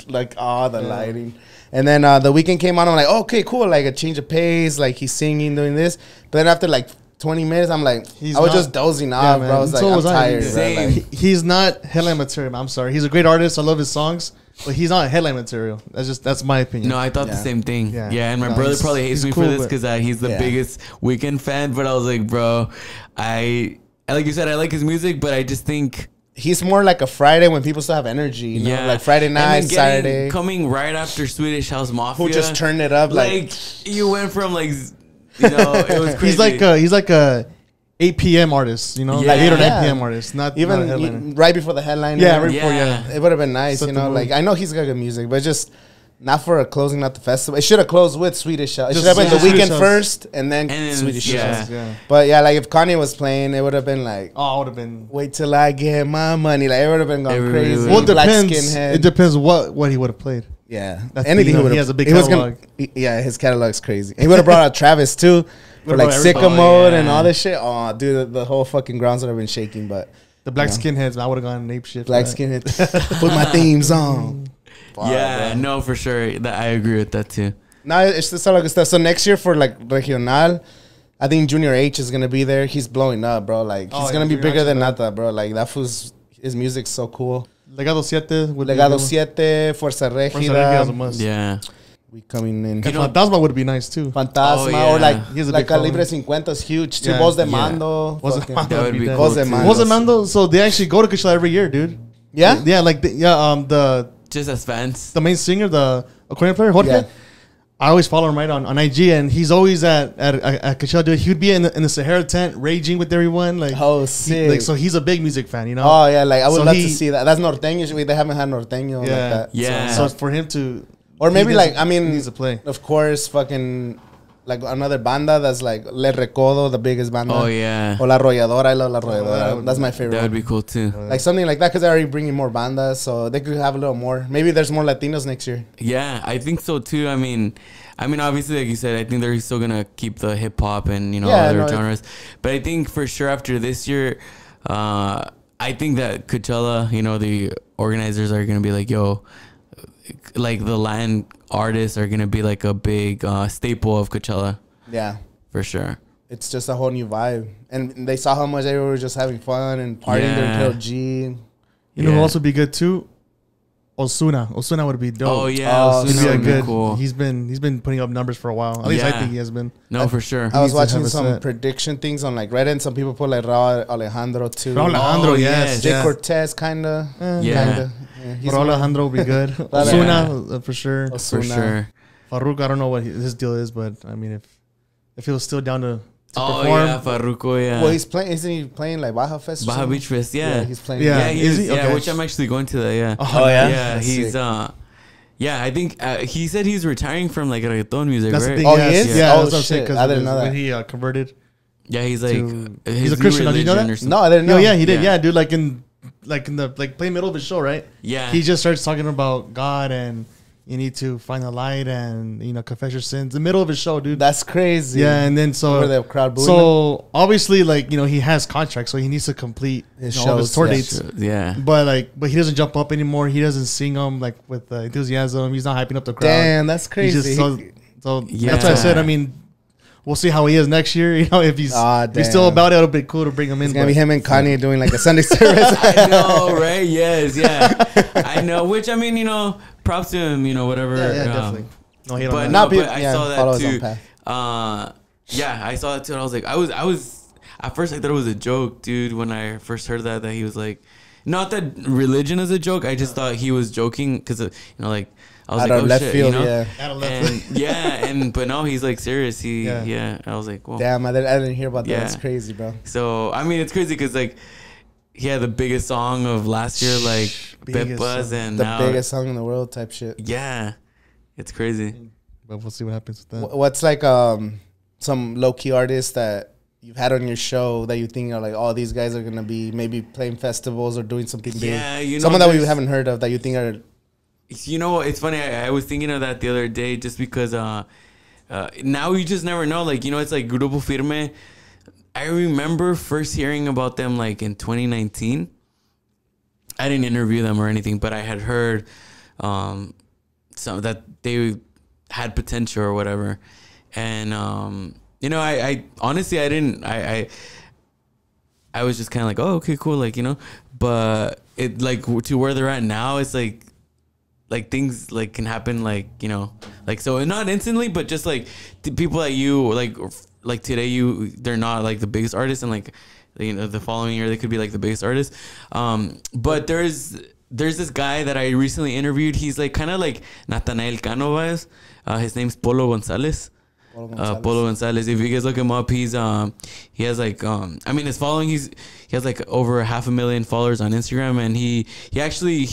Like the lighting. And then The Weeknd came on. I'm like, okay, cool. Like a change of pace. Like he's singing, doing this. But then after like 20 minutes, I'm like, I was just dozing off, bro. I was like, I'm tired, bro. Like, he's not headline material. I'm sorry. He's a great artist. I love his songs, but he's not headline material. That's my opinion. No, I thought the same thing. Yeah, and my brother probably hates me for this because he's the biggest Weeknd fan. But I was like, bro, I like you said, I like his music, but I just think he's more like a Friday when people still have energy. You know? Like Friday night, Saturday. Coming right after Swedish House Mafia. Who just turned it up. Like you went from like... You know, it was crazy. He's like a 8 p.m. artist, you know, like 8 or 9 p.m. artist, not even right before the headline. Yeah, right before. It would have been nice, you know. Like I know he's got good music, but just not for closing out the festival. It should have closed with Swedish House. It should have been The Weeknd first, and then Swedish House. But yeah, like if Kanye was playing, it would have been like, I would have been wait till I get my money. Like it would have been going crazy. Well, it depends what he would have played. Yeah, that's anything. He has a big catalog. His catalog's crazy. He would have brought out Travis too for like Sicko Mode and all this shit. Oh, dude, the whole fucking grounds would have been shaking. But the black skinheads, I would have gone ape shit. Black skinheads, put my themes on. No, for sure. I agree with that too. No, it's just all good stuff. So next year for like regional, I think Junior H is gonna be there. He's blowing up, bro. Like he's gonna be bigger than Nata, bro. Like that fool's his music's so cool. Legado 7, Fuerza Régida. Yeah. We coming in. Fantasma would be nice too. Fantasma or like Calibre 50 is huge too. Voz de Mando. That would be cool. Voz de Mando. So they actually go to Coachella every year, dude. Yeah? Yeah, like the just as fans. The main singer, the accordion player, Jorge. Yeah. I always follow him right on IG, and he's always at Coachella. Dude, he would be in the Sahara tent, raging with everyone. Like, sick! So he's a big music fan, you know. Oh yeah, like I would love to see that. That's norteño. They haven't had norteño like that. Yeah. So for him to, or maybe like he needs to play. Of course, fucking like another banda that's like Le Recodo, the biggest banda. Oh yeah. Or La Arrolladora. I love La Arrolladora. That's my favorite. That would be cool too. Like something like that, because they're already bringing more bandas, so they could have a little more. Maybe there's more Latinos next year. Yeah, I think so too. I mean, obviously, like you said, I think they're still gonna keep the hip hop and other genres. But I think for sure after this year, I think that Coachella, the organizers are gonna be like, yo, like the Latin artists are gonna be like a big staple of Coachella. Yeah, for sure. It's just a whole new vibe, and they saw how much they were just having fun and partying during Tail G. You know who also be good too? Osuna would be dope. Oh yeah, Osuna would be cool. He's been putting up numbers for a while. At least I think he has been. No, for sure. I was watching some prediction things on like Reddit. Some people put like Raul Alejandro too. Raul Alejandro, yes. Jay Cortez, kinda. Raul Alejandro will be good. Osuna for sure. For sure. Farouk, I don't know what his deal is, but I mean, if he was still down to perform. Yeah, Farruko, yeah. Well, he's playing. Isn't he playing like Baja Fest? Baja Beach Fest, yeah. He's playing. Yeah, which I'm actually going to that. Yeah. Oh yeah. Yeah, he's I think he said he's retiring from like reggaeton music, that's right? The thing, he is. Yeah, oh shit! I didn't know that. When he converted. Yeah, he's like he's a Christian. Did you know that? No, I didn't know. Yeah, he did. Yeah, dude, like in the play middle of his show, right? Yeah. He just starts talking about God and you need to find the light and, you know, confess your sins. The middle of his show, dude. That's crazy. Yeah, and then so... Were the crowd booing so, obviously, like, you know, he has contracts, so he needs to complete his all his tour shows, dates. Yeah. But he doesn't jump up anymore. He doesn't sing them, like, with enthusiasm. He's not hyping up the crowd. Damn, that's crazy. So that's why I said, I mean... We'll see how he is next year. You know, if he's still about it, it'll be cool to bring him in. It's gonna be him and Kanye doing like a Sunday service. I know, right? Yes, yeah. I know. Which, I mean, you know, props to him. You know, whatever. Yeah, definitely. No hate but on that. but I saw that too. Yeah, I saw that too. And I was like, I was at first I thought it was a joke, dude. When I first heard that he was like, not that religion is a joke. I just thought he was joking because, you know, like. I was out like, of left field, you know? yeah. Out of left field. But no, he's like serious. I was like, well. Damn, I didn't hear about that. That's crazy, bro. So, I mean, it's crazy because, like, he had the biggest song of last year, like, Vibraz, and the now. biggest song in the world type shit. Yeah. It's crazy. But we'll see what happens with that. What's like some low-key artists that you've had on your show that you think are like, oh, these guys are going to be maybe playing festivals or doing something big? Yeah, you know. Someone that we haven't heard of that you think are... You know, it's funny. I was thinking of that the other day just because now you just never know. Like, you know, it's like Grupo Firme. I remember first hearing about them like in 2019. I didn't interview them or anything, but I had heard some that they had potential or whatever. And, you know, I honestly, I didn't. I was just kind of like, oh, okay, cool. Like, you know, but it like to where they're at now, it's like things like can happen, like, you know, like, so not instantly, but just like people that you like today, they're not like the biggest artists, and like, you know, the following year they could be like the biggest artist. But there's this guy that I recently interviewed. He's like kind of like Nathanael Cano vibes. His name's Polo Gonzalez. Polo Gonzalez. If you guys look him up, he has like I mean, his following, he has like over 500,000 followers on Instagram, and he actually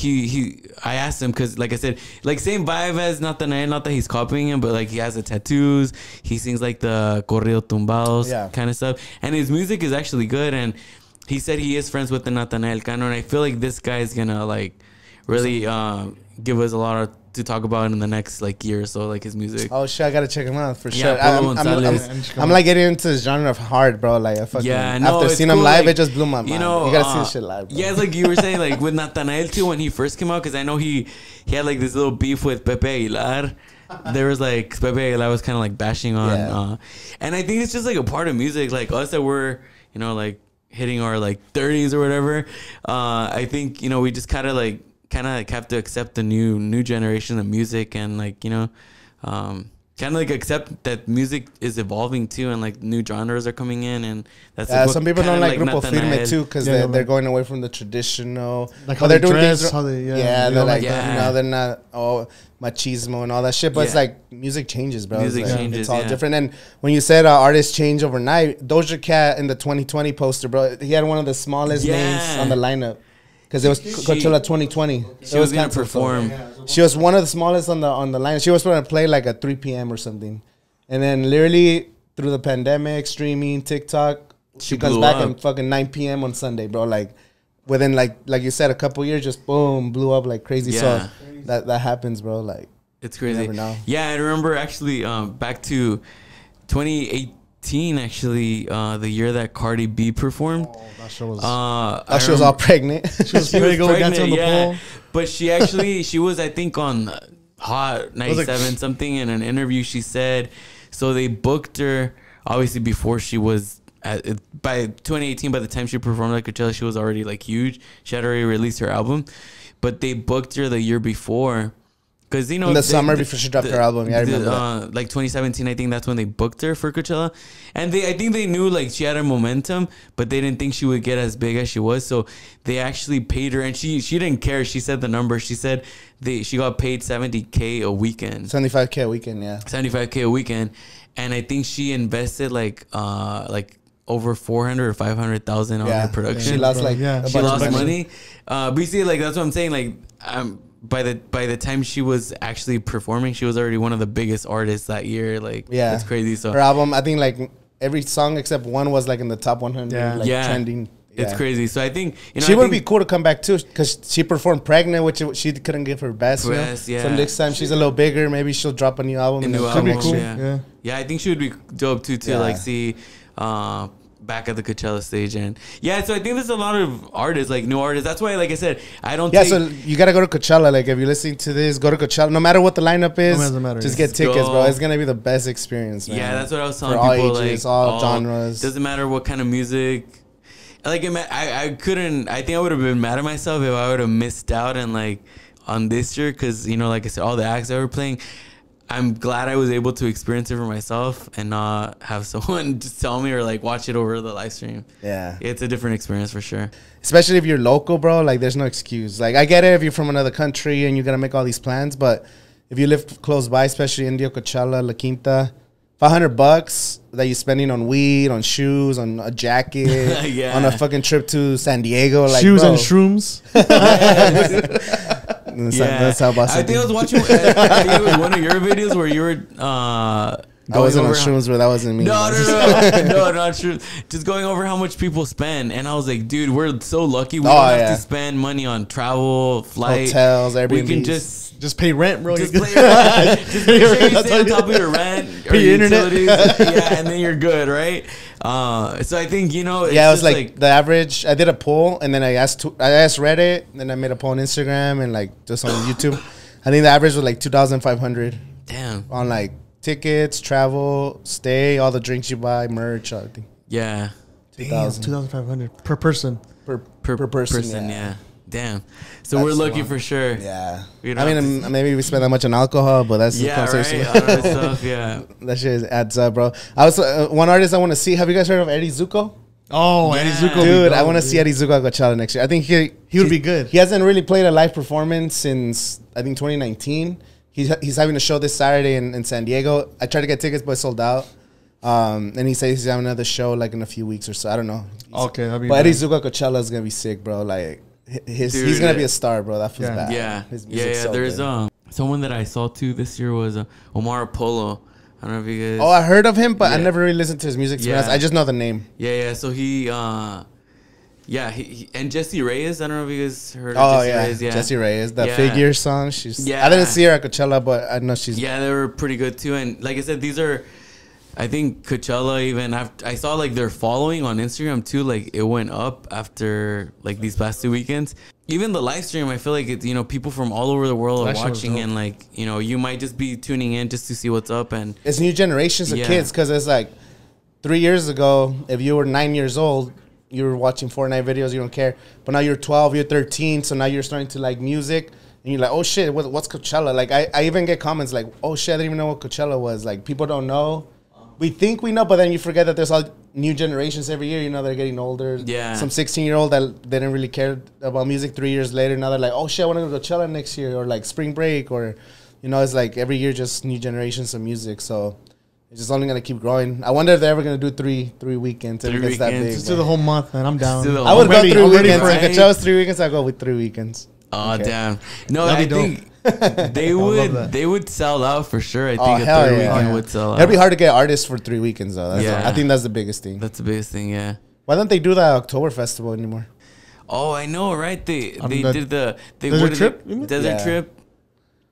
I asked him because, like I said, like same vibe as Nathanael, not that he's copying him, but like he has the tattoos, he sings like the corrido tumbados kind of stuff, and his music is actually good. And he said he is friends with the Nathanael Cano, and I feel like this guy is gonna like really give us a lot to talk about in the next like year or so, like his music. Oh shit, I gotta check him out for sure. I'm like getting into this genre of hard, bro. Like I fucking after seeing him live, it just blew my mind. You know, you gotta see this shit live, bro. Yeah, it's like you were saying, like with Nathanael too, when he first came out, because I know he had like this little beef with Pepe Aguilar. There was like Pepe Aguilar was kind of like bashing on, and I think it's just like a part of music, like us that were, you know, like hitting our like 30s or whatever. I think, you know, we just kind of have to accept the new generation of music, and like, you know, kind of like accept that music is evolving too, and like new genres are coming in, and that's like some people don't like Grupo Firme too because they're going away from the traditional, like how they're doing dress, things. They're like, you know, they're not machismo and all that shit, but it's like music changes, bro. Music changes, it's all different. And when you said artists change overnight, Doja Cat in the 2020 poster, bro, he had one of the smallest names on the lineup. Because it was Coachella 2020. She was going to perform. She was one of the smallest on the line. She was going to play like at 3 p.m. or something. And then literally through the pandemic, streaming, TikTok, she comes back at fucking 9 p.m. on Sunday, bro. Like within like you said, a couple years, just boom, blew up like crazy. So that happens, bro. Like it's crazy. You never know. Yeah, I remember actually back to 2018, actually, the year that Cardi B performed. That show was. She was all pregnant. She was pregnant, on the pole. But she actually, she was, I think, on Hot 97 something. In an interview, she said, so they booked her, obviously before she was, by 2018, by the time she performed at Coachella, she was already like huge. She had already released her album. But they booked her the year before. Because, you know, in the summer before she dropped her album, I remember that. Like 2017, I think that's when they booked her for Coachella, and I think they knew like she had a momentum, but they didn't think she would get as big as she was. So they actually paid her, and she didn't care. She said the number. She said she got paid $70K a weekend. $75K a weekend, yeah. $75K a weekend, and I think she invested like over 400 or 500,000 on her production. She lost she lost money. But you see, like that's what I'm saying. Like by the time she was actually performing, she was already one of the biggest artists that year. Like, it's crazy. So her album, I think like every song except one was like in the top 100, trending. It's crazy. So I think she would be cool to come back too, because she performed pregnant, which she couldn't give her best. Yeah. So next time she's a little bigger, maybe she'll drop a new album. Could be cool. Yeah. I think she would be dope too. Like see. Back at the Coachella stage, and so I think there's a lot of artists, like new artists. That's why, like I said, I don't. So you gotta go to Coachella. Like if you're listening to this, go to Coachella. No matter what the lineup is, just get tickets, bro. It's gonna be the best experience, man. Yeah, that's what I was telling for people. All ages, like all genres. Doesn't matter what kind of music. Like I couldn't. I think I would have been mad at myself if I would have missed out on this year, because like I said, all the acts that were playing. I'm glad I was able to experience it for myself and not have someone just tell me or like watch it over the live stream. Yeah. It's a different experience for sure. Especially if you're local, bro. Like there's no excuse. Like I get it if you're from another country and you got to make all these plans. But if you live close by, especially Indio, Coachella, La Quinta, $500 that you're spending on weed, on shoes, on a jacket, on a fucking trip to San Diego. Like, shoes and shrooms. That's how I think I was watching. I think it was one of your videos where you were. I wasn't on shrooms, but that wasn't me. No, not true. Just going over how much people spend, and I was like, dude, we're so lucky. We don't have to spend money on travel, flight, hotels, Airbnb. We can just pay rent, bro. Just pay rent. Just make sure you stay on top of your rent or your utilities. And then you're good, right? So I think it was like the average. I did a poll, and then I asked Reddit, and then I made a poll on Instagram and like just on YouTube. I think the average was like 2,500. Damn. On like tickets, travel, stay, all the drinks you buy, merch, everything. Yeah. 2,500 per person. Per person. Yeah. Damn. So we're lucky for sure. Yeah. I mean, maybe we spend that much on alcohol, but that's the conversation. Right. Stuff, that shit adds up, bro. I was one artist I want to see. Have you guys heard of Eddie Zuko? Oh, Eddie Zuko. Dude, I want to see Eddie Zuko at Coachella next year. I think he would be good. He hasn't really played a live performance since, I think, 2019. He's having a show this Saturday in San Diego. I tried to get tickets, but sold out. And he says he's having another show like in a few weeks or so. I don't know. Okay. But Eddie Zuko at Coachella is going to be sick, bro. Like, he's going to be a star, bro. That feels bad. Yeah. So there's someone that I saw too this year was Omar Apollo. I don't know if you guys... Oh, I heard of him, but I never really listened to his music. I just know the name. Yeah. So he and Jessie Reyes. I don't know if you guys heard of Jessie Reyes. Yeah, Jessie Reyes, the Figure song. I didn't see her at Coachella, but I know she's... Yeah, they were pretty good too. And like I said, these are... I think Coachella even after... I saw like their following on Instagram too. Like it went up after like these past 2 weekends. Even the live stream, I feel like it's, people from all over the world are watching, and like, you might just be tuning in just to see what's up. And it's new generations of kids, because it's like 3 years ago, if you were 9 years old, you were watching Fortnite videos, you don't care. But now you're 12, you're 13, so now you're starting to like music, and you're like, oh shit, what's Coachella? Like I even get comments like, oh shit, I didn't even know what Coachella was. Like people don't know. We think we know, but then you forget that there's all new generations every year. They're getting older. Yeah. Some 16-year-old that didn't really care about music 3 years later. Now they're like, oh shit, I want to go to Coachella next year, or like spring break, or it's like every year just new generations of music. So it's just only gonna keep growing. I wonder if they're ever gonna do three weekends. If it's that big. Just do the whole month, man. I'm down. I would go 3 weekends. If Coachella's 3 weekends, I'll go with 3 weekends. Oh damn! No, I think they would sell out for sure. I think a third weekend would sell out. It'd be hard to get artists for 3 weekends though. I think that's the biggest thing. That's the biggest thing. Yeah. Why don't they do that October festival anymore? Oh, I know, right? They did the desert trip. Desert trip.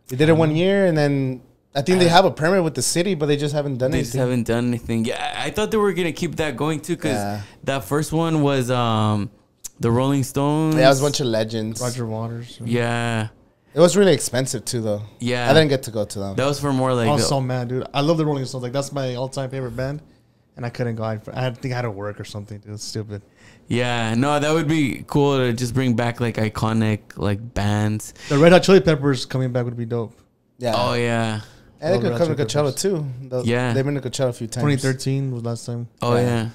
They did it 1 year, and then I think they have a permit with the city, but they just haven't done anything. They just haven't done anything. Yeah, I thought they were gonna keep that going too, because that first one was the Rolling Stones. Yeah, it was a bunch of legends. Roger Waters. Yeah. It was really expensive too, though. Yeah. I didn't get to go to them. That was for more like... I was so mad, dude. I love the Rolling Stones. Like, that's my all-time favorite band. And I couldn't go. I think I had to work or something, dude. It's stupid. Yeah. No, that would be cool to just bring back, like, iconic, like, bands. The Red Hot Chili Peppers coming back would be dope. Yeah. Oh, yeah. And they could come to Coachella, too. They've been to Coachella a few times. 2013 was last time. Oh, yeah.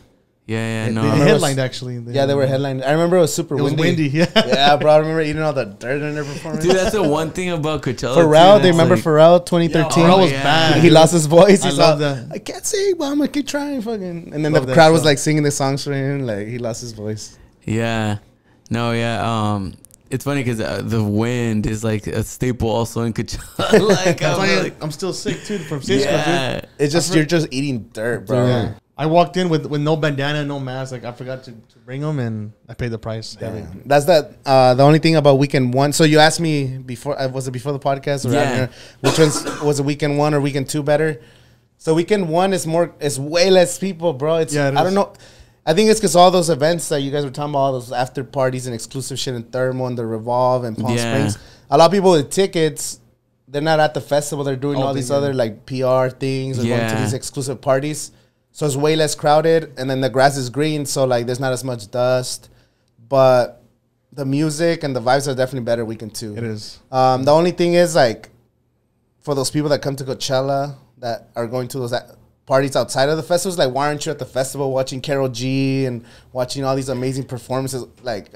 Yeah, no. They headlined, actually. They were headlined. I remember it was super windy. It was windy, yeah. Yeah, bro. I remember eating all the dirt in their performance. Dude, that's the one thing about Coachella. Pharrell, they remember Pharrell 2013? Pharrell was bad. He lost his voice. I love that. I can't sing, but I'm going to keep trying. Fucking. And then the crowd was like singing the songs for him. Like, he lost his voice. Yeah. No, yeah. It's funny because the wind is like a staple also in Coachella. I'm still sick too from Cisco. Yeah. It's just you're just eating dirt, bro. Yeah. I walked in with no bandana, no mask. Like I forgot to bring them, and I paid the price. That's that. The only thing about weekend one. So you asked me before. Was it before the podcast? Or after? Which was a weekend one or weekend two better? So weekend one is way less people, bro. I don't know. I think it's because all those events that you guys were talking about, all those after parties and exclusive shit in Thermo and the Revolve and Palm Springs. A lot of people with tickets, they're not at the festival. They're doing all these other like PR things or going to these exclusive parties. So it's way less crowded, and then the grass is green, so like there's not as much dust. But the music and the vibes are definitely better weekend two. It is. The only thing is like for those people that come to Coachella that are going to those parties outside of the festivals, like why aren't you at the festival watching Karol G and watching all these amazing performances? Like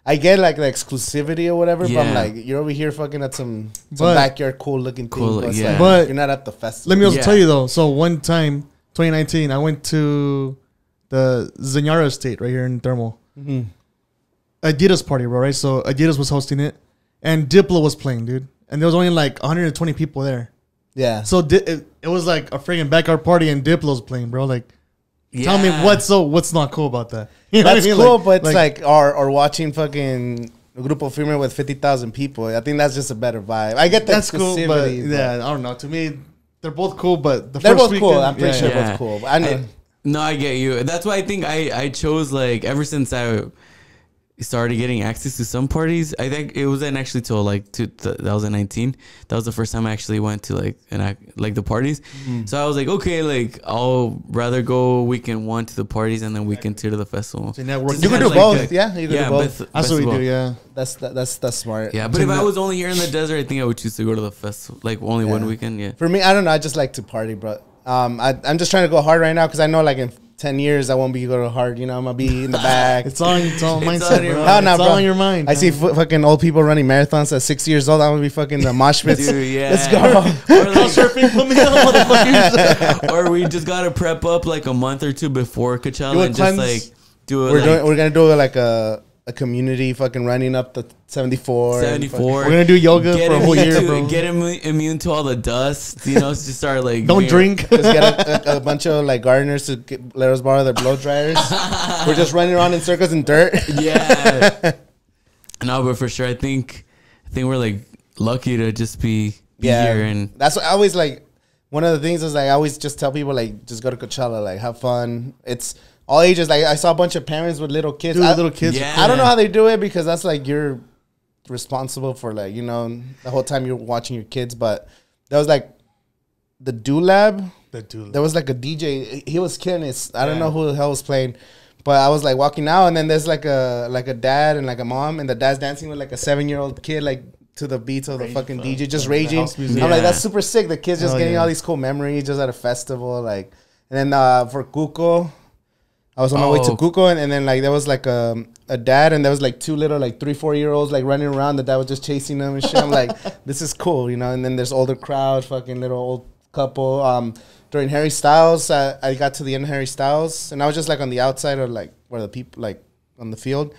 I get like the exclusivity or whatever, but I'm like, you're over here fucking at some backyard cool looking thing. But you're not at the festival. Let me also tell you though. So one time, 2019, I went to the Zanyara estate right here in Thermal. Adidas party, bro, right? So Adidas was hosting it, and Diplo was playing, dude. And there was only like 120 people there. Yeah. So it was like a freaking backyard party, and Diplo's playing, bro. Like, tell me what's not cool about that? You know that's cool, but it's like or watching fucking Grupo Firme with 50,000 people. I think that's just a better vibe. I get that's cool, but I don't know. To me, they're both cool, but they're both cool. I'm pretty sure they're both cool. But I get you. That's why I think I chose, like, ever since I started getting access to some parties. I think it wasn't actually till like 2019. That was the first time I actually went to like the parties. So I was like, okay, like I'll rather go weekend one to the parties and then weekend two to the festival. So you can do both, you can do both. That's what we do, yeah. That's smart. Yeah, but if I was only here in the desert, I think I would choose to go to the festival, like only one weekend. Yeah. For me, I don't know. I just like to party, bro. I'm just trying to go hard right now because I know like in 10 years I won't be going hard, you know. I'm gonna be in the back. It's all mindset, bro. It's all in your mind. I see fucking old people running marathons at 6 years old. I'm gonna be fucking the mosh pits. Dude, let's go. Or we just gotta prep up like a month or two before Coachella and just like do it. We're gonna do like a community fucking running up the 74. We're gonna do yoga for a whole year, bro. Get immune to all the dust, you know. Just start like don't drink. Just get a bunch of like gardeners to let us borrow their blow dryers. We're just running around in circles in dirt. Yeah. No, but for sure, I think we're like lucky to just be here, and that's what I always like. One of the things is like I always just tell people like just go to Coachella, like have fun. It's all ages. Like I saw a bunch of parents with little kids. Little kids. Yeah. I don't know how they do it because that's like you're responsible for like, you know, the whole time you're watching your kids. But there was like the Do Lab. There was like a DJ. He was killing it. I don't know who the hell was playing, but I was like walking out and then there's like a dad and like a mom and the dad's dancing with like a 7-year-old kid like to the beats of the fucking DJ just raging. I'm like, that's super sick. The kid's just getting all these cool memories just at a festival. Like, and then for Cuco, I was on my way to Cuco, and then like there was like a dad, and there was like 2 little like 3-4 year olds like running around. The dad was just chasing them and shit. I'm like, this is cool, you know. And then there's older crowd, fucking little old couple. During Harry Styles, I got to the end of Harry Styles, and I was just like on the outside of like where the people like on the field,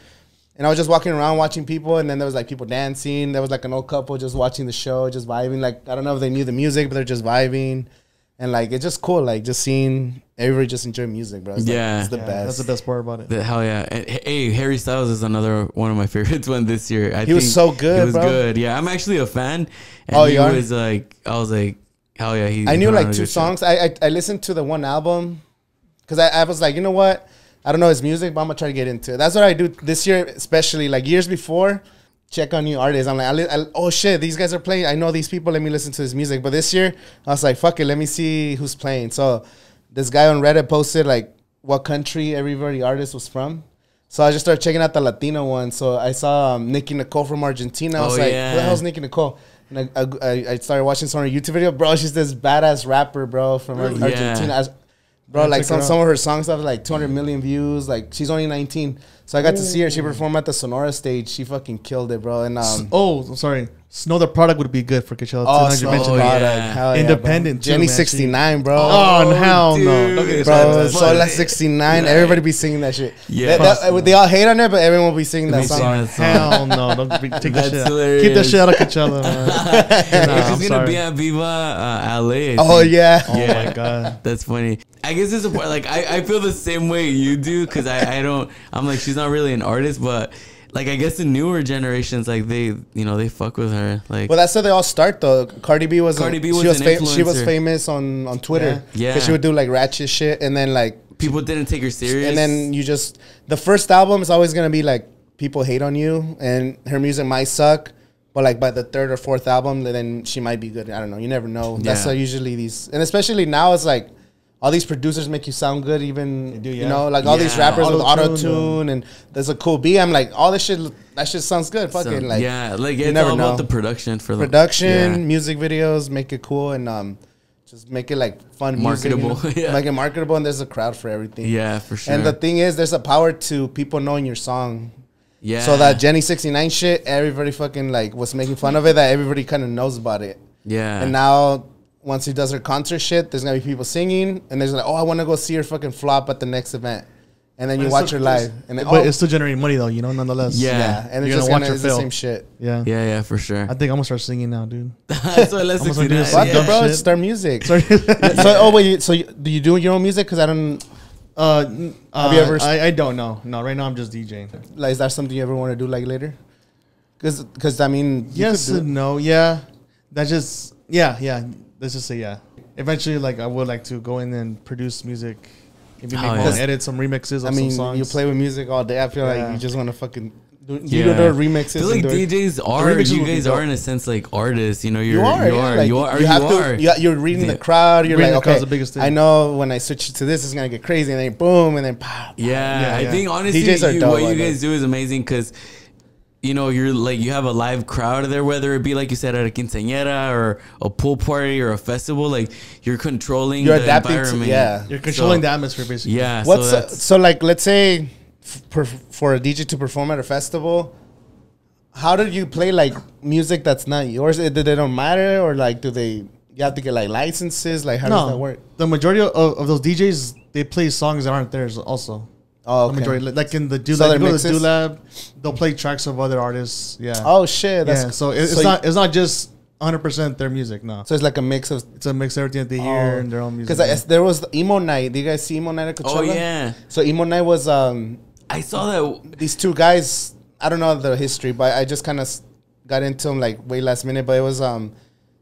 and I was just walking around watching people, and then there was like people dancing. There was like an old couple just watching the show, just vibing. Like I don't know if they knew the music, but they're just vibing. And like it's just cool, like just seeing everybody just enjoy music, bro. It's it's the best. That's the best part about it. Hell yeah! And, hey, Harry Styles is another one of my favorites one this year. He was so good. He was good. Yeah, I'm actually a fan. And he was like, I was like, hell yeah! I knew like 2 songs. I listened to the one album because I was like, you know what? I don't know his music, but I'm gonna try to get into it. That's what I do this year, especially like years before. Check on new artists. I'm like, oh shit, these guys are playing. I know these people. Let me listen to his music. But this year, I was like, fuck it. Let me see who's playing. So this guy on Reddit posted like what country everybody artist was from. So I just started checking out the Latino one. So I saw Nicki Nicole from Argentina. I was like, who the hell's Nicki Nicole? And I started watching some of her YouTube video. Bro, she's this badass rapper, bro, from Argentina. Bro, like some of her songs have like 200 million views. Like she's only 19, so I got to see her. She performed at the Sonora stage. She fucking killed it, bro. And I'm sorry. Snow the Product would be good for Coachella. Independent. Jenny 69, bro. Oh, hell no. Don't get bro, Sola 69. Everybody be singing that shit. Yeah. They all hate on it, but everyone will be singing that song. Hell no. Don't take that shit out. Keep that shit out of Coachella, man. She's going to be at Viva LA. Oh, yeah. Oh, my God. That's funny. I guess it's a part. Like I feel the same way you do because I don't. I'm like she's not really an artist, but like I guess the newer generations like they fuck with her. Like, well, that's how they all start though. Cardi B was influencer. She was famous on Twitter. Yeah. Because she would do like ratchet shit, and then like people didn't take her serious. And then the first album is always gonna be like people hate on you, and her music might suck. But like by the third or fourth album, then she might be good. I don't know. You never know. That's how usually these, and especially now it's like all these producers make you sound good. Even you know, like all these rappers with auto-tune and there's a cool beat. I'm like, all this shit, that shit sounds good. Fucking like like it's all about the production for the music videos. Make it cool and just make it like fun, marketable, music, you know? Make it marketable, and there's a crowd for everything. Yeah, for sure. And the thing is, there's a power to people knowing your song. Yeah. So that Jenny 69 shit, everybody fucking like was making fun of it. That everybody kind of knows about it. Yeah. And now once he does her concert shit, there's gonna be people singing, and there's like, oh, I want to go see her fucking flop at the next event, and then you watch her live, and then, but it's still generating money though, you know, nonetheless. Yeah. And it's just it's the same shit. Yeah, for sure. I think I'm gonna start singing now, dude. So let's do bro. Start music. So do you do your own music? Because I don't. Have you ever? I don't know. No, right now I'm just DJing. Like, is that something you ever want to do like later? Because I mean, yes and no. Yeah, that's just yeah. Let's just say yeah. Eventually, like I would like to go in and produce music, maybe edit some remixes. Of some songs. You play with music all day. I feel like you just want to fucking. You do the remixes. I feel like DJs are. You guys are in a sense like artists. You know, you are. You're reading the crowd. You're like, okay, the biggest thing. I know when I switch to this, it's gonna get crazy, and then boom, and then pop. Yeah, I think honestly, what you guys do is amazing because, you know, you're like you have a live crowd there, whether it be like you said at a quinceañera or a pool party or a festival. Like you're controlling the environment. You're controlling the atmosphere basically. Yeah. So like let's say. For a DJ to perform at a festival, how did you play like music that's not yours? Did they don't matter, or like you have to get like licenses? Like how does that work? The majority of those DJs, they play songs that aren't theirs also. Oh, okay. The majority, like in the Do-Lab, they'll play tracks of other artists. Yeah. Oh shit. So it's not just 100% their music. No. So it's like a mix of everything that they hear and their own music. Because there was emo night. Do you guys see emo night at Coachella? Oh yeah. So emo night was I saw that these two guys. I don't know the history, but I just kind of got into them like way last minute. But it was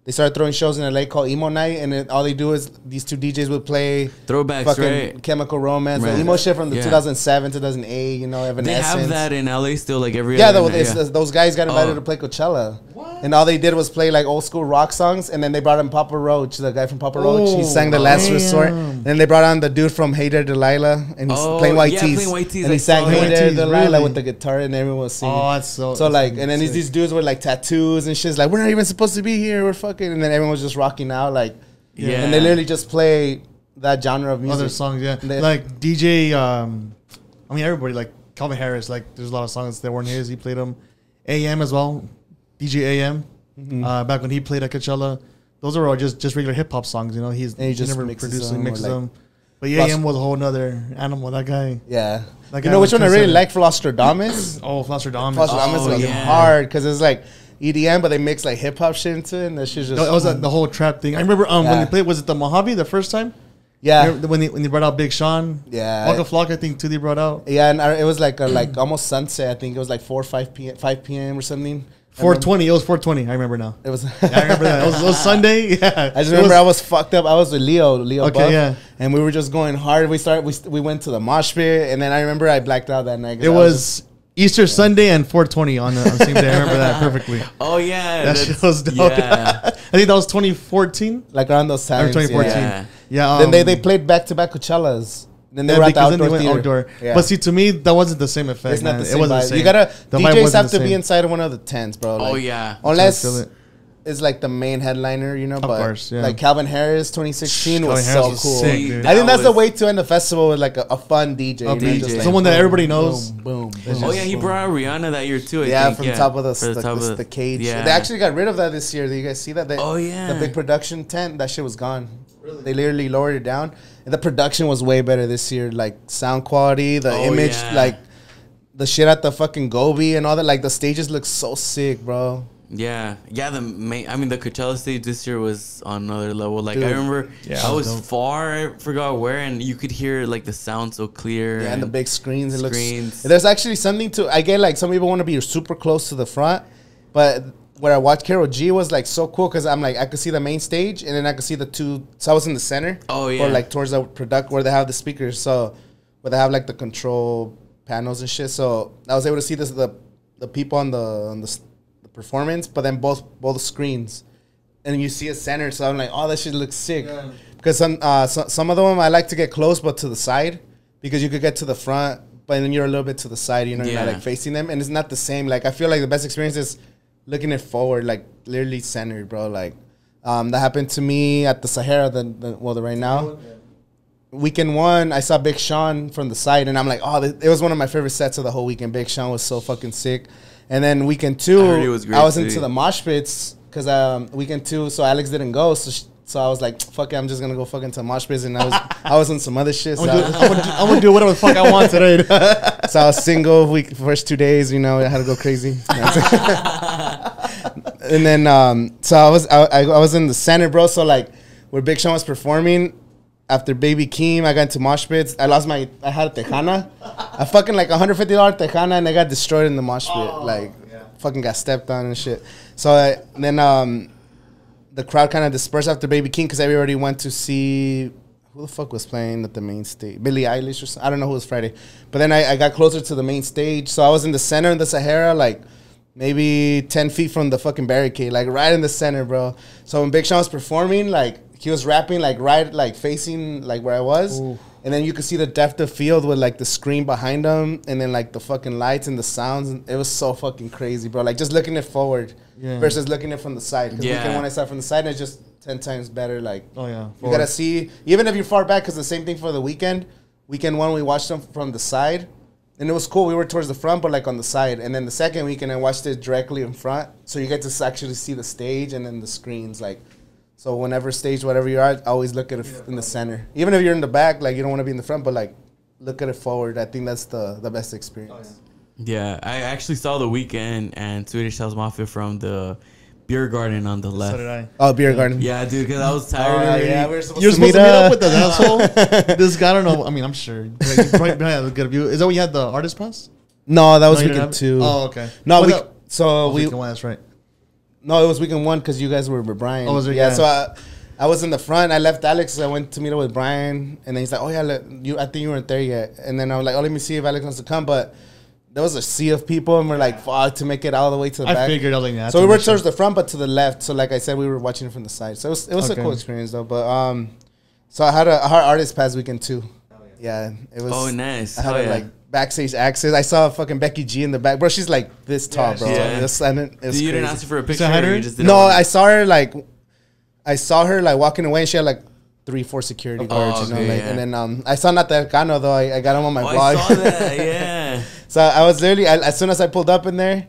they started throwing shows in LA called Emo Night, and all they do is these two DJs would play throwbacks, fucking right? Chemical Romance, the emo shit from the 2007, 2008. You know, Evanescence. They have that in LA still, like every those guys got invited to play Coachella. What? And all they did was play like old school rock songs, and then they brought in Papa Roach, the guy from Papa Roach. He sang The Last Resort. And then they brought on the dude from Hey There Delilah, and he's playing White Tees. And he sang Hey There Delilah with the guitar, and everyone was singing. Oh, that's so like, and then these dudes with like tattoos and shit. Like, we're not even supposed to be here. We're fucking. And then everyone was just rocking out, like, and they literally just play that genre of music. Other songs, like DJ. I mean, everybody like Calvin Harris. Like, there's a lot of songs that weren't his. He played them. AM as well. DJ AM. Back when he played at Coachella, those are all just regular hip hop songs. You know, he just never mixes them. But AM was a whole nother animal. That guy. Yeah. You know which one I really like? Flostradamus. Flostradamus. Flostradamus was hard because it's like EDM, but they mix like hip hop shit into it, and that shit just. It was the whole trap thing. I remember when they played. Was it the Mojave the first time? Yeah. When they brought out Big Sean. Yeah. Waka Flocka, I think too. They brought out. Yeah, and it was like like almost sunset. I think it was like 5 p.m. or something. 4:20. It was 4:20. I remember now. It was. I remember that. It was Sunday. Yeah. I just remember I was fucked up. I was with Leo okay, Buff, yeah. And we were just going hard. We went to the mosh pit, and then I remember I blacked out that night. It was Easter Sunday and 4:20 on the same day. I remember that perfectly. Oh yeah, that shit was dope. Yeah. I think that was 2014. Like around those times. Or 2014. Yeah. Then they played back-to-back Coachellas. Then they were at the outdoor. Yeah. But see, to me, that wasn't the same effect. It's not the same. It wasn't the same. You gotta DJs have to be inside of one of the tents, bro. Like, oh yeah. Unless it's like the main headliner, you know. But of course, like Calvin Harris, 2016 was so cool. Sick, I think that's the way to end the festival with like a fun DJ. DJ. Someone that everybody knows. Boom. Oh yeah, he brought out Rihanna that year too. I think. From top of the cage. Yeah. They actually got rid of that this year. Did you guys see that? Oh yeah. The big production tent, that shit was gone. Really? They literally lowered it down. And the production was way better this year. Like sound quality, the image, like the shit at the fucking Gobi and all that. Like the stages look so sick, bro. Yeah, the main. I mean, the Coachella stage this year was on another level. Like, dude, I remember, I was far. I forgot where, and you could hear like the sound so clear. Yeah, and the big screens. It looks. There's actually something to. I get like some people want to be super close to the front, but where I watched Karol G was like so cool because I'm like I could see the main stage and then I could see the two. So I was in the center. Oh yeah. Or like towards the product where they have the speakers. So where they have like the control panels and shit. So I was able to see the people on the performance, but then both screens, and you see a center. So I'm like, oh, that shit looks sick. Yeah. Because some of them I like to get close, but to the side, because you could get to the front, but then you're a little bit to the side. You know, you're not like facing them, and it's not the same. Like I feel like the best experience is looking it forward, like literally centered, bro. Like that happened to me at the Sahara. The right now. Weekend 1, I saw Big Sean from the side, and I'm like, oh, it was one of my favorite sets of the whole weekend. Big Sean was so fucking sick. And then weekend 2, I was into the mosh pits because weekend 2, so Alex didn't go, so I was like, fuck it, I'm just gonna go fucking to the mosh pits, and I was on some other shit. So I'm gonna do whatever the fuck I want today. So I was single first 2 days, you know, I had to go crazy. And then so I was in the center, bro. So like where Big Sean was performing. After Baby Keem, I got into mosh pits. I had a Tejana. I fucking like $150 Tejana, and I got destroyed in the mosh pit. Fucking got stepped on and shit. So then the crowd kind of dispersed after Baby Keem because everybody went to see who the fuck was playing at the main stage. Billie Eilish or something. I don't know who was Friday. But then I got closer to the main stage. So I was in the center of the Sahara, like maybe 10 feet from the fucking barricade, like right in the center, bro. So when Big Sean was performing, like, he was rapping like right like facing like where I was. Ooh. And then you could see the depth of field with like the screen behind him and then like the fucking lights and the sounds. And it was so fucking crazy, bro. Like just looking it forward versus looking it from the side. Because when I saw from the side, it's just 10 times better. Like, you gotta see, even if you're far back, because the same thing for the weekend. Weekend 1, we watched them from the side. And it was cool. We were towards the front, but like on the side. And then the second weekend, I watched it directly in front. So you get to actually see the stage and then the screens. Like, so whenever stage, whatever you are, I always look at it in the center. Even if you're in the back, like you don't want to be in the front, but like look at it forward. I think that's the best experience. Yeah, I actually saw The Weeknd and Swedish House Mafia from the beer garden on the left. So did I. Oh, beer garden. Yeah, dude, because I was tired. Yeah, we were supposed to meet up with the asshole. This guy, I don't know. I mean, I'm sure. You probably had a good view. Is that when you had the artist pass? No, that was weekend 2. Oh, okay. No, weekend 1, that's right. No, it was weekend 1 because you guys were with Brian. Oh, was it? Yeah, so I was in the front. I left Alex. I went to meet up with Brian. And then he's like, oh, yeah, I think you weren't there yet. And then I was like, oh, let me see if Alex wants to come. But there was a sea of people. And we're like, fuck, to make it all the way to the back. I figured. I was like, nah, so we were towards the front, but to the left. So like I said, we were watching it from the side. So it was a cool experience, though. But so I had a hard artist pass weekend, too. Yeah, it was. Oh, nice. I had like backstage access. I saw fucking Becky G in the back, bro. She's like this tall, bro. Yeah. It was you didn't ask her for a picture. No, I saw her like walking away, and she had like 3-4 security guards, you know, and then I saw Nata Cano though. I got him on my vlog. I saw that, yeah. So I was literally as soon as I pulled up in there,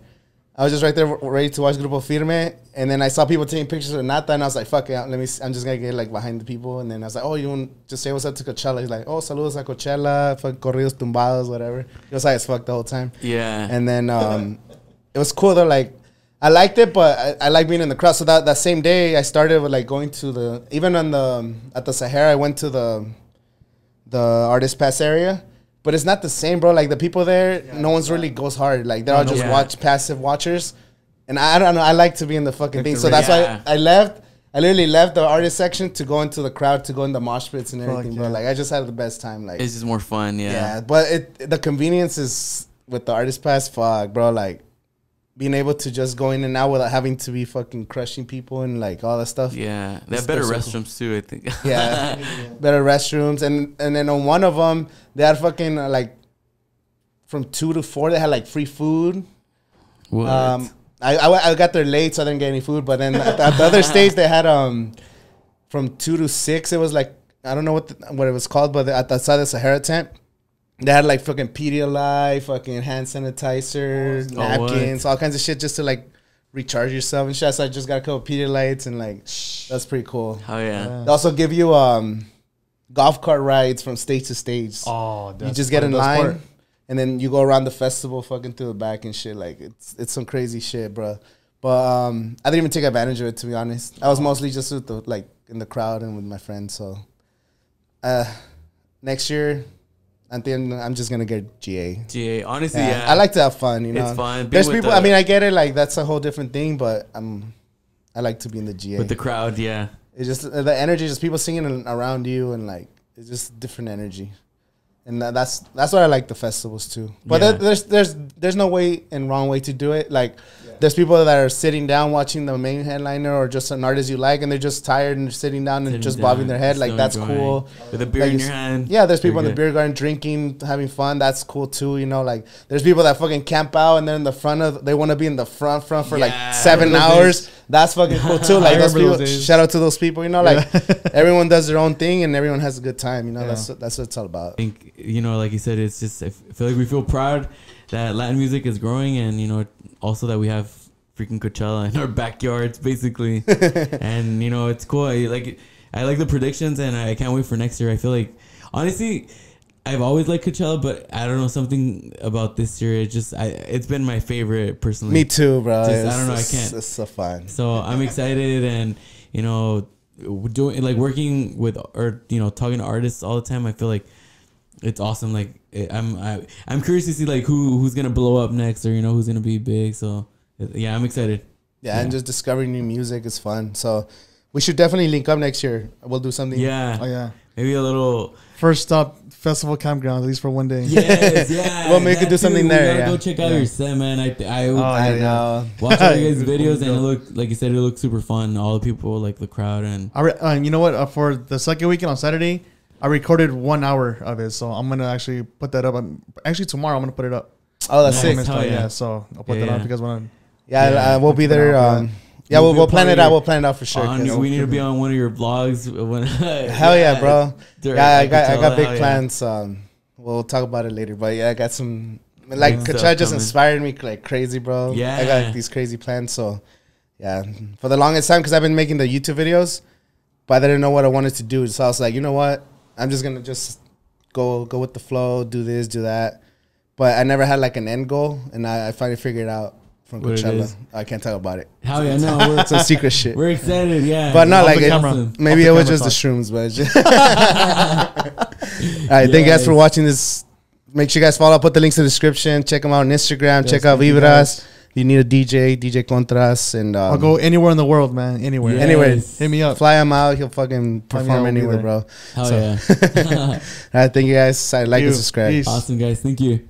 I was just right there ready to watch Grupo Firme, and then I saw people taking pictures with Nata, and I was like, fuck it, I'm just gonna get like behind the people, and then I was like, oh, you want to just say what's up to Coachella? He's like, oh, saludos a Coachella, fuck corridos tumbados, whatever. He was high as fuck the whole time. Yeah. And then it was cool though, like I liked it, but I like being in the crowd. So that same day, I started with like going to at the Sahara, I went to the artist pass area. But it's not the same, bro. Like the people there, no one's really goes hard. Like they're all just passive watchers. And I don't know. I like to be in the fucking thing. So that's why I left. I literally left the artist section to go into the crowd, to go in the mosh pits and everything, bro. Like I just had the best time. Like it's just more fun, Yeah, but the convenience is with the artist pass, fuck, bro. Like being able to just go in and out without having to be fucking crushing people and like all that stuff. Yeah, they have better restrooms too, I think. Yeah, better restrooms, and then on one of them they had fucking like from 2 to 4 they had like free food. What? I got there late, so I didn't get any food. But then at the other stage they had from 2 to 6. It was like I don't know what it was called, but at the side of the Sahara tent. They had like fucking Pedialyte, fucking hand sanitizer, napkins, all kinds of shit just to like recharge yourself and shit. So I just got a couple Pedialytes and like that's pretty cool. Oh yeah. They also give you golf cart rides from stage to stage. Oh, that's you just get in line and then you go around the festival fucking through the back and shit. Like it's some crazy shit, bro. But I didn't even take advantage of it, to be honest. I was mostly just with the, like in the crowd and with my friends. So next year, I think I'm just gonna get GA. GA, honestly, yeah. I like to have fun. You know, it's fun. There's people. I mean, I get it. Like that's a whole different thing. But I like to be in the GA with the crowd. Yeah, it's just the energy, just people singing around you, and like it's just different energy. And that's what I like the festivals too. But there's no way and wrong way to do it. Like there's people that are sitting down watching the main headliner or just an artist you like, and they're just tired and sitting down and just bobbing their head. Like that's cool. With a beer like, in your hand. Yeah, there's people in the beer garden drinking, having fun. That's cool too. You know, like there's people that fucking camp out and they're in the front of. They want to be in the front for like 7 hours. That's fucking cool too. Like those people. Shout out to those people. You know, like everyone does their own thing and everyone has a good time. You know, that's what it's all about. I think, you know, like you said, it's just, I feel like we feel proud that Latin music is growing, and you know, also that we have freaking Coachella in our backyards, basically. And you know, it's cool. I like the predictions, and I can't wait for next year. I feel like, honestly, I've always liked Coachella, but I don't know, something about this year. It's been my favorite personally. Me too, bro. I don't know. I can't. It's so fun. So I'm excited, and you know, doing like working with, or you know, talking to artists all the time. I feel like it's awesome. Like I'm curious to see like who's gonna blow up next, or you know, who's gonna be big. So yeah, I'm excited. Yeah, and just discovering new music is fun. So we should definitely link up next year. We'll do something. Yeah. Oh yeah. Maybe a little first stop festival campground, at least for one day. Yes, yeah. We'll make it do something there. Go check out your set, man. I know. Watch all you guys' videos, and it looked, like you said, it looked super fun. All the people, like the crowd, and you know what? For the second weekend on Saturday, I recorded 1 hour of it, so I'm gonna actually put that up. Actually, tomorrow I'm gonna put it up. Oh, that's sick. Yeah, so I'll put that up because when we'll be there. Yeah, we'll plan it out. We'll plan it out for sure. We need to be on one of your vlogs. Hell yeah, bro. Yeah, I got big plans. We'll talk about it later. But yeah, I got some, like, Coachella just inspired me like crazy, bro. Yeah. I got these crazy plans. So yeah, for the longest time, because I've been making the YouTube videos, but I didn't know what I wanted to do. So I was like, you know what? I'm just going to just go with the flow, do this, do that. But I never had like an end goal, and I finally figured it out. From Coachella. I can't talk about it. Hell yeah, no. It's a secret shit. We're excited, yeah. But not like it. Awesome. Maybe it was just the shrooms, but just all right, thank you guys for watching this. Make sure you guys follow. I'll put the links in the description. Check them out on Instagram. Check out Vibraz. If you need a DJ Contraz, and I'll go anywhere in the world, man. Anywhere. Yes. Anywhere. Hit me up. Fly him out. He'll fucking perform anywhere, bro. Hell yeah. All right, thank you guys. Like and subscribe. Peace. Awesome, guys. Thank you.